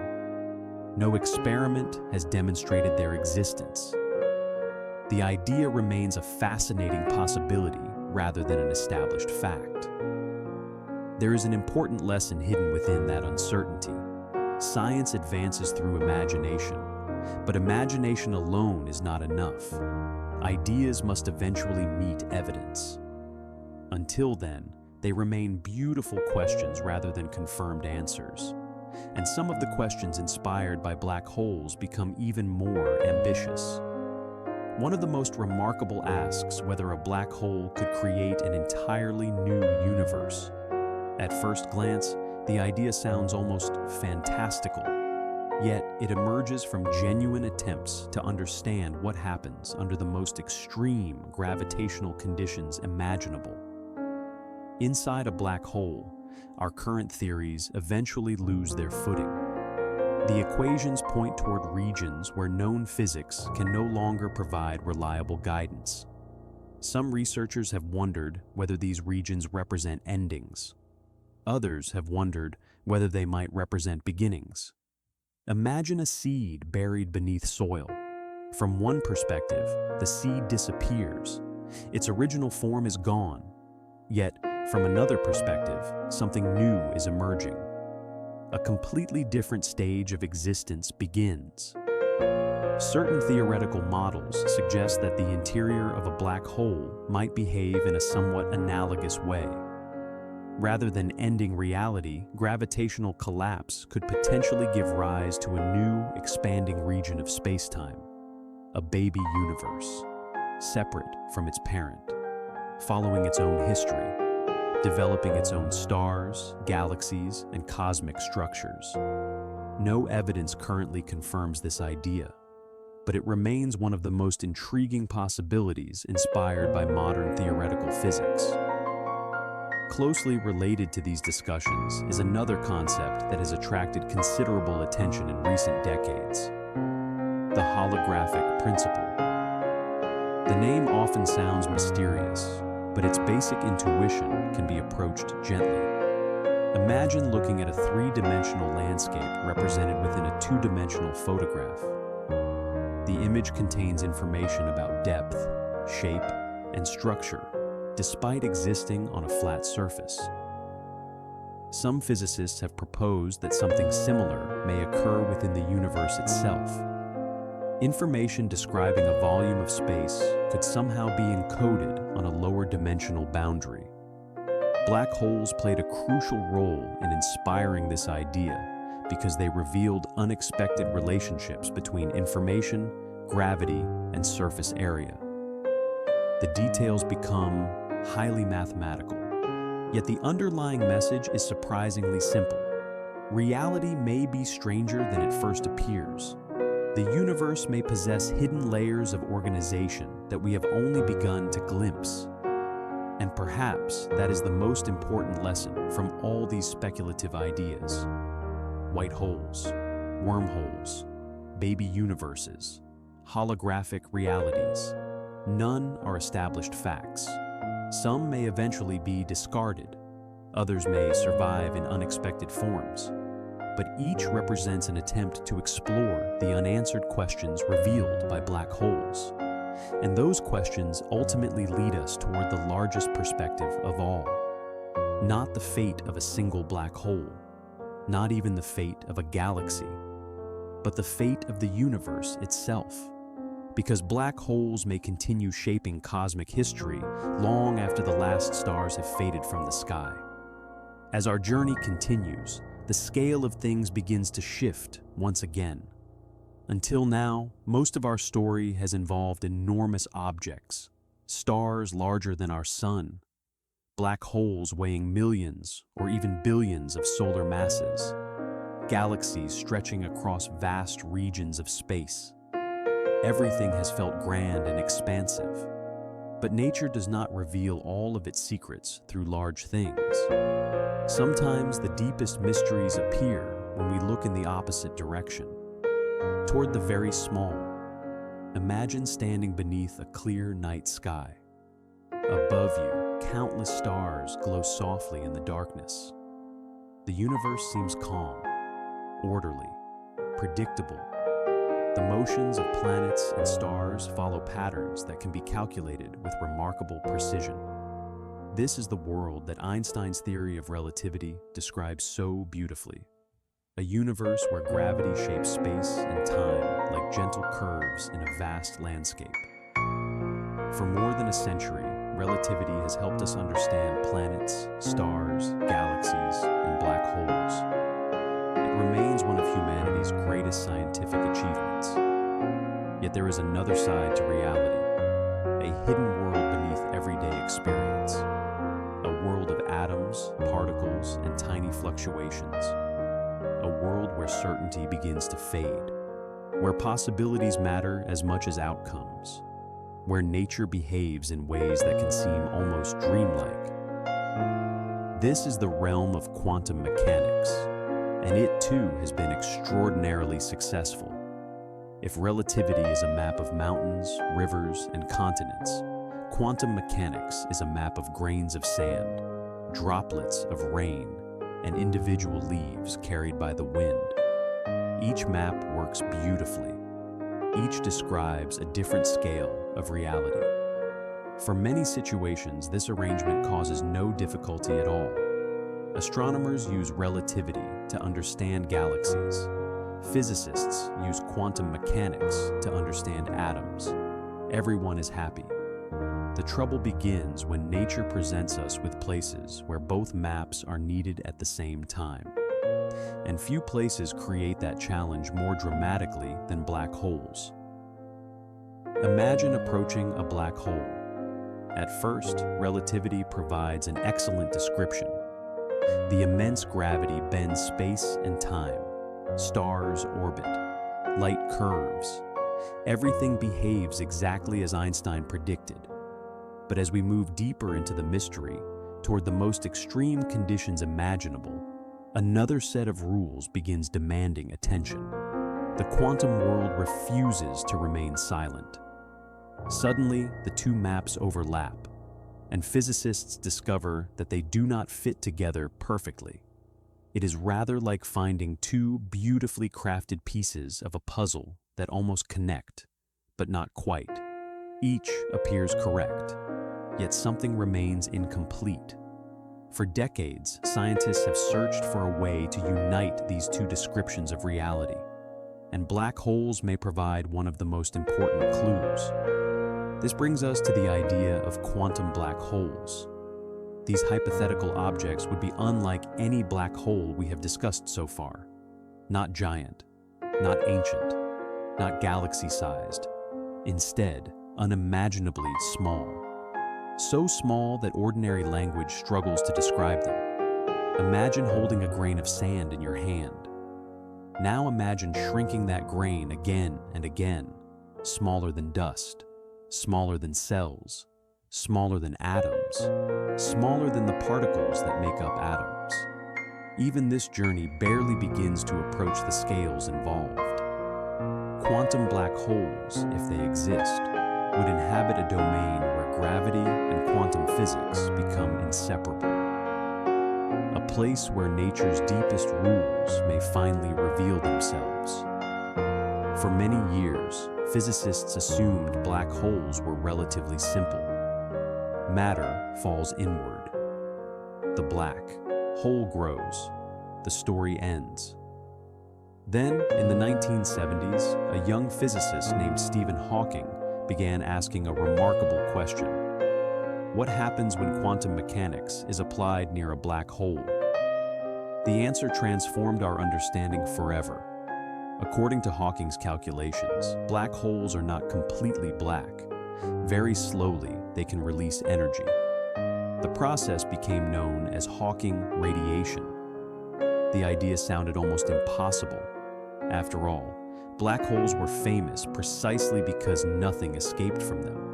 S1: No experiment has demonstrated their existence. The idea remains a fascinating possibility rather than an established fact. There is an important lesson hidden within that uncertainty. Science advances through imagination, but imagination alone is not enough. Ideas must eventually meet evidence. Until then, they remain beautiful questions rather than confirmed answers. And some of the questions inspired by black holes become even more ambitious. One of the most remarkable asks whether a black hole could create an entirely new universe. At first glance, the idea sounds almost fantastical, yet it emerges from genuine attempts to understand what happens under the most extreme gravitational conditions imaginable. Inside a black hole, our current theories eventually lose their footing. The equations point toward regions where known physics can no longer provide reliable guidance. Some researchers have wondered whether these regions represent endings. Others have wondered whether they might represent beginnings. Imagine a seed buried beneath soil. From one perspective, the seed disappears. Its original form is gone. Yet, from another perspective, something new is emerging. A completely different stage of existence begins. Certain theoretical models suggest that the interior of a black hole might behave in a somewhat analogous way. Rather than ending reality, gravitational collapse could potentially give rise to a new, expanding region of spacetime, a baby universe, separate from its parent, following its own history, developing its own stars, galaxies, and cosmic structures. No evidence currently confirms this idea, but it remains one of the most intriguing possibilities inspired by modern theoretical physics. Closely related to these discussions is another concept that has attracted considerable attention in recent decades: the Holographic Principle. The name often sounds mysterious, but its basic intuition can be approached gently. Imagine looking at a three-dimensional landscape represented within a two-dimensional photograph. The image contains information about depth, shape, and structure, despite existing on a flat surface. Some physicists have proposed that something similar may occur within the universe itself. Information describing a volume of space could somehow be encoded on a lower dimensional boundary. Black holes played a crucial role in inspiring this idea because they revealed unexpected relationships between information, gravity, and surface area. The details become highly mathematical, yet the underlying message is surprisingly simple. Reality may be stranger than it first appears. The universe may possess hidden layers of organization that we have only begun to glimpse. And perhaps that is the most important lesson from all these speculative ideas. White holes, wormholes, baby universes, holographic realities. None are established facts. Some may eventually be discarded. Others may survive in unexpected forms. But each represents an attempt to explore the unanswered questions revealed by black holes. And those questions ultimately lead us toward the largest perspective of all. Not the fate of a single black hole, not even the fate of a galaxy, but the fate of the universe itself. Because black holes may continue shaping cosmic history long after the last stars have faded from the sky. As our journey continues, the scale of things begins to shift once again. Until now, most of our story has involved enormous objects, stars larger than our sun, black holes weighing millions or even billions of solar masses, galaxies stretching across vast regions of space. Everything has felt grand and expansive, but nature does not reveal all of its secrets through large things. Sometimes the deepest mysteries appear when we look in the opposite direction, toward the very small. Imagine standing beneath a clear night sky. Above you, countless stars glow softly in the darkness. The universe seems calm, orderly, predictable. The motions of planets and stars follow patterns that can be calculated with remarkable precision. This is the world that Einstein's theory of relativity describes so beautifully. A universe where gravity shapes space and time like gentle curves in a vast landscape. For more than a century, relativity has helped us understand planets, stars, galaxies, and black holes. It remains one of humanity's greatest scientific achievements. Yet there is another side to reality, a hidden world beneath everyday experience. A world of atoms, particles, and tiny fluctuations. A world where certainty begins to fade, where possibilities matter as much as outcomes, where nature behaves in ways that can seem almost dreamlike. This is the realm of quantum mechanics, and it too has been extraordinarily successful. If relativity is a map of mountains, rivers, and continents, Quantum mechanics is a map of grains of sand, droplets of rain, and individual leaves carried by the wind. Each map works beautifully. Each describes a different scale of reality. For many situations, this arrangement causes no difficulty at all. Astronomers use relativity to understand galaxies. Physicists use quantum mechanics to understand atoms. Everyone is happy. The trouble begins when nature presents us with places where both maps are needed at the same time. And few places create that challenge more dramatically than black holes. Imagine approaching a black hole. At first, relativity provides an excellent description. The immense gravity bends space and time. Stars orbit. Light curves. Everything behaves exactly as Einstein predicted. But as we move deeper into the mystery, toward the most extreme conditions imaginable, another set of rules begins demanding attention. The quantum world refuses to remain silent. Suddenly, the two maps overlap, and physicists discover that they do not fit together perfectly. It is rather like finding two beautifully crafted pieces of a puzzle that almost connect, but not quite. Each appears correct, yet something remains incomplete. For decades, scientists have searched for a way to unite these two descriptions of reality, and black holes may provide one of the most important clues. This brings us to the idea of quantum black holes. These hypothetical objects would be unlike any black hole we have discussed so far. Not giant, not ancient, not galaxy-sized. Instead, unimaginably small. So small that ordinary language struggles to describe them. Imagine holding a grain of sand in your hand. Now imagine shrinking that grain again and again, smaller than dust, smaller than cells, smaller than atoms, smaller than the particles that make up atoms. Even this journey barely begins to approach the scales involved. Quantum black holes, if they exist, would inhabit a domain where gravity and quantum physics become inseparable. A place where nature's deepest rules may finally reveal themselves. For many years, physicists assumed black holes were relatively simple. Matter falls inward. The black hole grows. The story ends. Then, in the 1970s, a young physicist named Stephen Hawking began asking a remarkable question. What happens when quantum mechanics is applied near a black hole? The answer transformed our understanding forever. According to Hawking's calculations, black holes are not completely black. Very slowly, they can release energy. The process became known as Hawking radiation. The idea sounded almost impossible. After all, black holes were famous precisely because nothing escaped from them.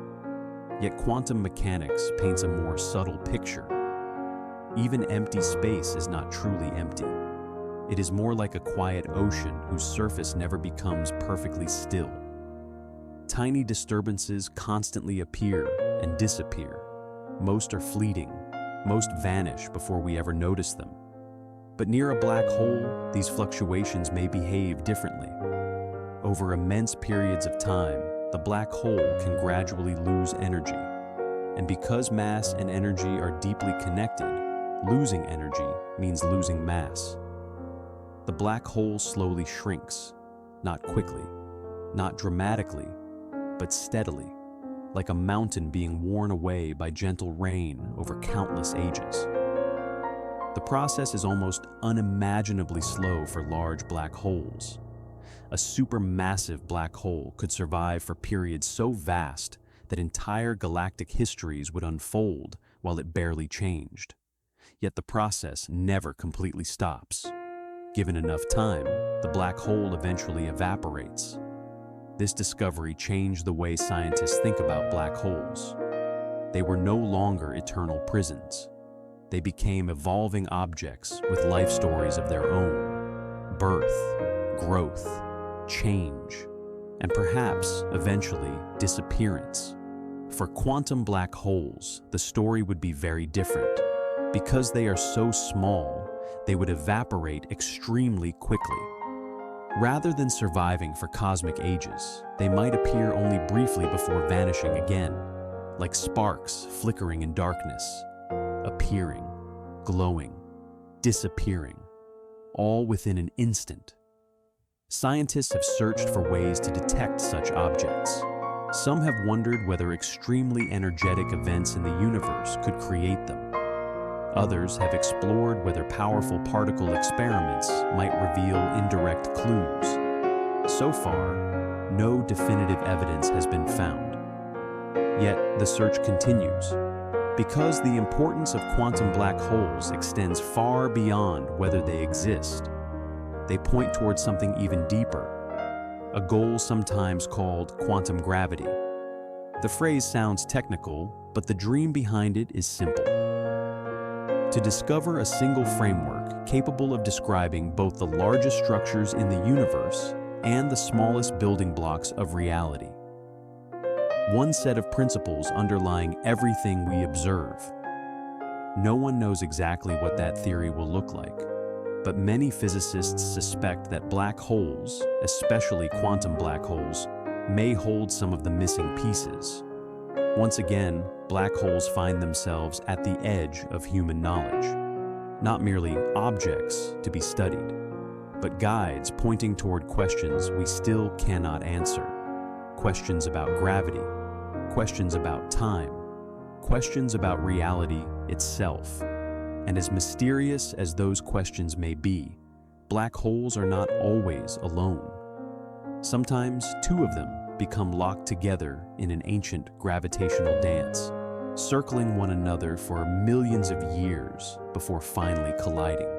S1: Yet quantum mechanics paints a more subtle picture. Even empty space is not truly empty. It is more like a quiet ocean whose surface never becomes perfectly still. Tiny disturbances constantly appear and disappear. Most are fleeting, most vanish before we ever notice them. But near a black hole, these fluctuations may behave differently. Over immense periods of time, the black hole can gradually lose energy. And because mass and energy are deeply connected, losing energy means losing mass. The black hole slowly shrinks, not quickly, not dramatically, but steadily, like a mountain being worn away by gentle rain over countless ages. The process is almost unimaginably slow for large black holes. A supermassive black hole could survive for periods so vast that entire galactic histories would unfold while it barely changed. Yet the process never completely stops. Given enough time, the black hole eventually evaporates. This discovery changed the way scientists think about black holes. They were no longer eternal prisons. They became evolving objects with life stories of their own. Birth, growth, change, and perhaps, eventually, disappearance. For quantum black holes, the story would be very different. Because they are so small, they would evaporate extremely quickly. Rather than surviving for cosmic ages, they might appear only briefly before vanishing again, like sparks flickering in darkness, appearing, glowing, disappearing, all within an instant. Scientists have searched for ways to detect such objects. Some have wondered whether extremely energetic events in the universe could create them. Others have explored whether powerful particle experiments might reveal indirect clues. So far, no definitive evidence has been found. Yet the search continues. Because the importance of quantum black holes extends far beyond whether they exist, they point towards something even deeper, a goal sometimes called quantum gravity. The phrase sounds technical, but the dream behind it is simple. To discover a single framework capable of describing both the largest structures in the universe and the smallest building blocks of reality. One set of principles underlying everything we observe. No one knows exactly what that theory will look like, but many physicists suspect that black holes, especially quantum black holes, may hold some of the missing pieces. Once again, black holes find themselves at the edge of human knowledge, not merely objects to be studied, but guides pointing toward questions we still cannot answer. Questions about gravity, questions about time, questions about reality itself. And as mysterious as those questions may be, black holes are not always alone. Sometimes two of them become locked together in an ancient gravitational dance, circling one another for millions of years before finally colliding.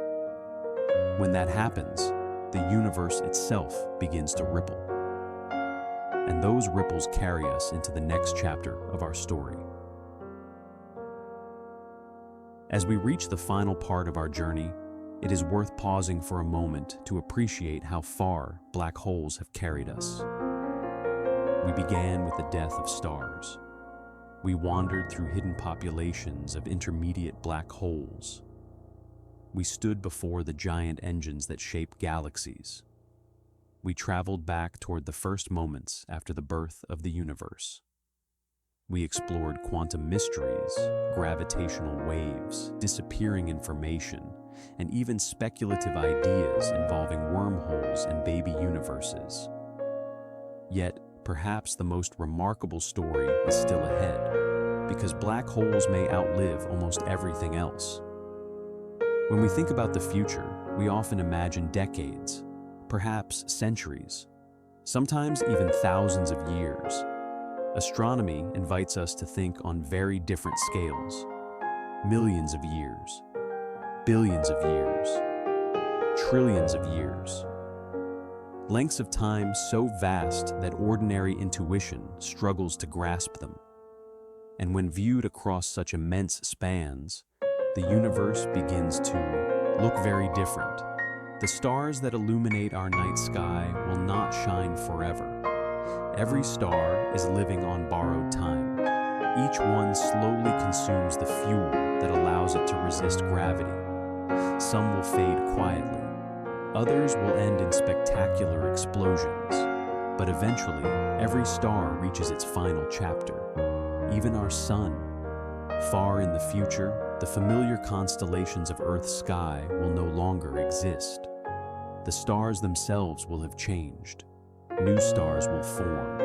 S1: When that happens, the universe itself begins to ripple. And those ripples carry us into the next chapter of our story. As we reach the final part of our journey, it is worth pausing for a moment to appreciate how far black holes have carried us. We began with the death of stars. We wandered through hidden populations of intermediate black holes. We stood before the giant engines that shape galaxies. We traveled back toward the first moments after the birth of the universe. We explored quantum mysteries, gravitational waves, disappearing information, and even speculative ideas involving wormholes and baby universes. Yet, perhaps the most remarkable story is still ahead, because black holes may outlive almost everything else. When we think about the future, we often imagine decades, perhaps centuries, sometimes even thousands of years. Astronomy invites us to think on very different scales. Millions of years, billions of years, trillions of years. Lengths of time so vast that ordinary intuition struggles to grasp them. And when viewed across such immense spans, the universe begins to look very different. The stars that illuminate our night sky will not shine forever. Every star is living on borrowed time. Each one slowly consumes the fuel that allows it to resist gravity. Some will fade quietly. Others will end in spectacular explosions. But eventually, every star reaches its final chapter. Even our sun. Far in the future, the familiar constellations of Earth's sky will no longer exist. The stars themselves will have changed. New stars will form.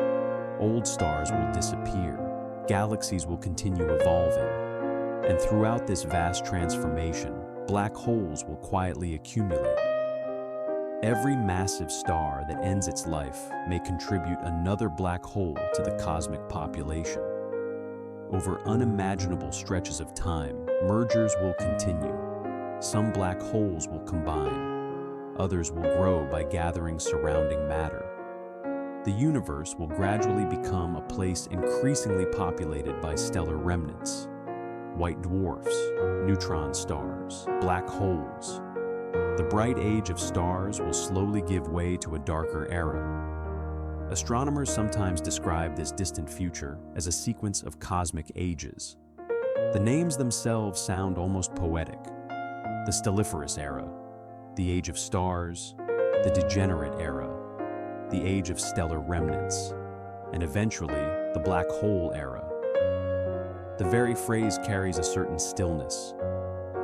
S1: Old stars will disappear. Galaxies will continue evolving. And throughout this vast transformation, black holes will quietly accumulate. Every massive star that ends its life may contribute another black hole to the cosmic population. Over unimaginable stretches of time, mergers will continue. Some black holes will combine. Others will grow by gathering surrounding matter. The universe will gradually become a place increasingly populated by stellar remnants. White dwarfs, neutron stars, black holes. The bright age of stars will slowly give way to a darker era. Astronomers sometimes describe this distant future as a sequence of cosmic ages. The names themselves sound almost poetic. The stelliferous era, the age of stars, the degenerate era, the age of stellar remnants, and eventually the black hole era. The very phrase carries a certain stillness,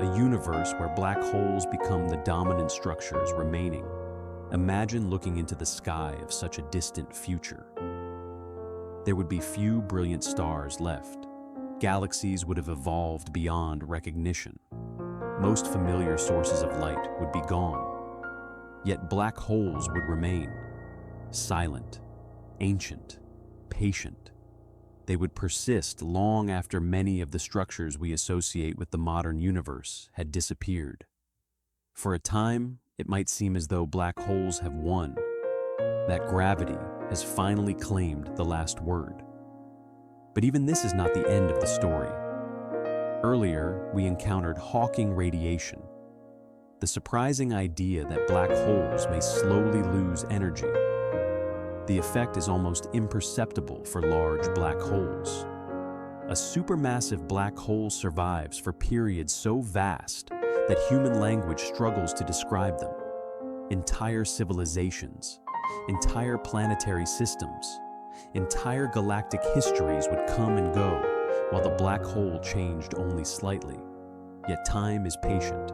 S1: a universe where black holes become the dominant structures remaining. Imagine looking into the sky of such a distant future. There would be few brilliant stars left. Galaxies would have evolved beyond recognition. Most familiar sources of light would be gone. Yet black holes would remain, silent, ancient, patient. They would persist long after many of the structures we associate with the modern universe had disappeared. For a time, it might seem as though black holes have won, that gravity has finally claimed the last word. But even this is not the end of the story. Earlier, we encountered Hawking radiation, the surprising idea that black holes may slowly lose energy. The effect is almost imperceptible for large black holes. A supermassive black hole survives for periods so vast that human language struggles to describe them. Entire civilizations, entire planetary systems, entire galactic histories would come and go, while the black hole changed only slightly. Yet time is patient.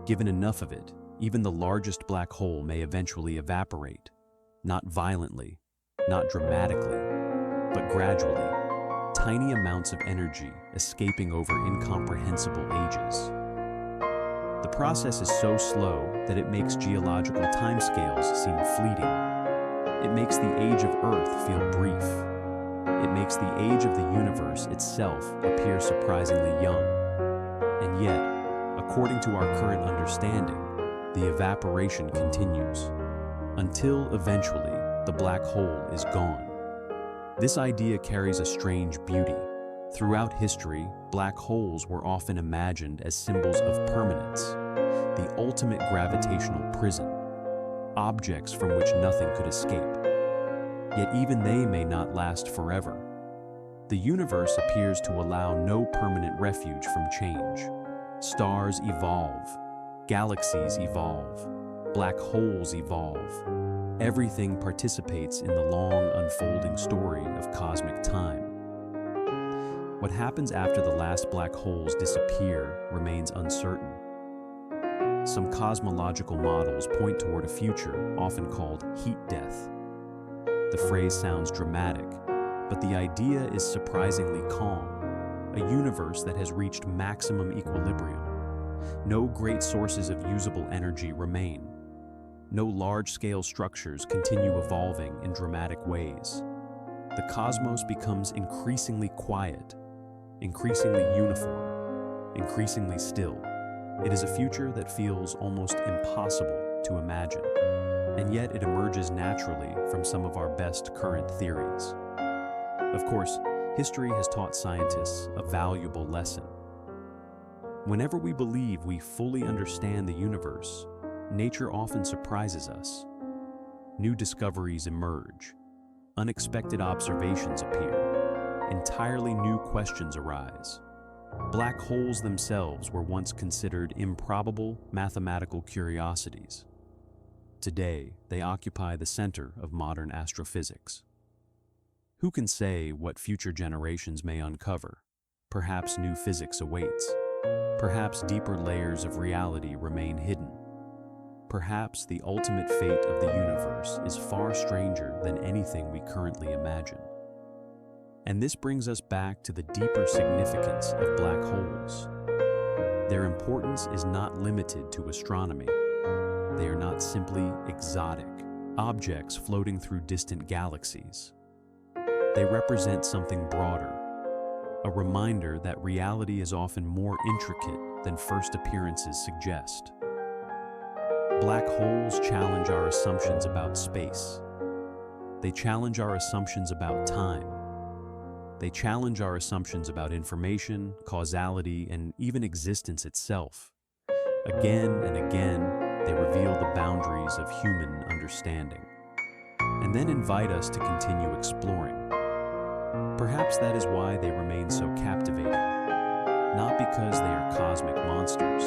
S1: Given enough of it, even the largest black hole may eventually evaporate. Not violently, not dramatically, but gradually, tiny amounts of energy escaping over incomprehensible ages. The process is so slow that it makes geological timescales seem fleeting. It makes the age of Earth feel brief. It makes the age of the universe itself appear surprisingly young. And yet, according to our current understanding, the evaporation continues, until eventually the black hole is gone. This idea carries a strange beauty. Throughout history, black holes were often imagined as symbols of permanence, the ultimate gravitational prison, objects from which nothing could escape. Yet even they may not last forever. The universe appears to allow no permanent refuge from change. Stars evolve, galaxies evolve, black holes evolve. Everything participates in the long unfolding story of cosmic time. What happens after the last black holes disappear remains uncertain. Some cosmological models point toward a future often called heat death. The phrase sounds dramatic, but the idea is surprisingly calm, a universe that has reached maximum equilibrium. No great sources of usable energy remain. No large-scale structures continue evolving in dramatic ways. The cosmos becomes increasingly quiet, increasingly uniform, increasingly still. It is a future that feels almost impossible to imagine, and yet it emerges naturally from some of our best current theories. Of course, history has taught scientists a valuable lesson. Whenever we believe we fully understand the universe, nature often surprises us. New discoveries emerge, unexpected observations appear, entirely new questions arise. Black holes themselves were once considered improbable mathematical curiosities. Today, they occupy the center of modern astrophysics. Who can say what future generations may uncover? Perhaps new physics awaits. Perhaps deeper layers of reality remain hidden. Perhaps the ultimate fate of the universe is far stranger than anything we currently imagine. And this brings us back to the deeper significance of black holes. Their importance is not limited to astronomy. They are not simply exotic objects floating through distant galaxies. They represent something broader, a reminder that reality is often more intricate than first appearances suggest. Black holes challenge our assumptions about space. They challenge our assumptions about time. They challenge our assumptions about information, causality, and even existence itself. Again and again, they reveal the boundaries of human understanding. and then invite us to continue exploring. Perhaps that is why they remain so captivating. Not because they are cosmic monsters,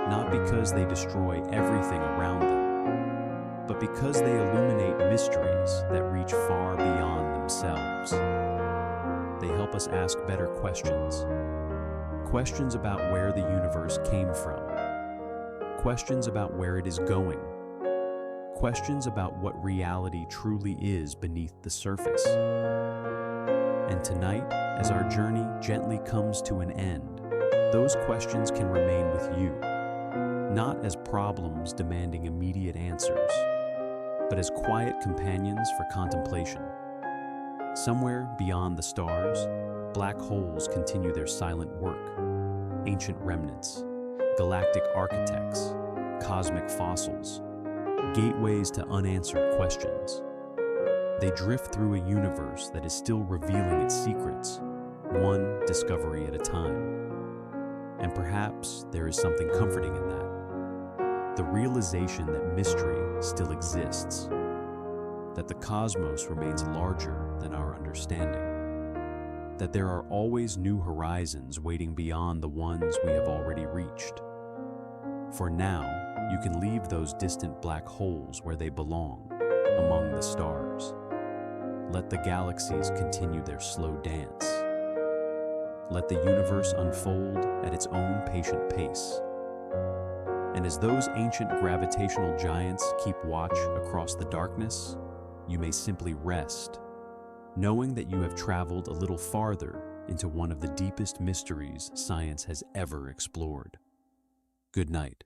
S1: not because they destroy everything around them, but because they illuminate mysteries that reach far beyond themselves. They help us ask better questions. Questions about where the universe came from. Questions about where it is going. Questions about what reality truly is beneath the surface. And tonight, as our journey gently comes to an end, those questions can remain with you, not as problems demanding immediate answers, but as quiet companions for contemplation. Somewhere beyond the stars, black holes continue their silent work. Ancient remnants, galactic architects, cosmic fossils, gateways to unanswered questions. They drift through a universe that is still revealing its secrets, one discovery at a time. And perhaps there is something comforting in that. The realization that mystery still exists, that the cosmos remains larger than our understanding, that there are always new horizons waiting beyond the ones we have already reached. For now, you can leave those distant black holes where they belong, among the stars. Let the galaxies continue their slow dance. Let the universe unfold at its own patient pace. And as those ancient gravitational giants keep watch across the darkness, you may simply rest, knowing that you have traveled a little farther into one of the deepest mysteries science has ever explored. Good night.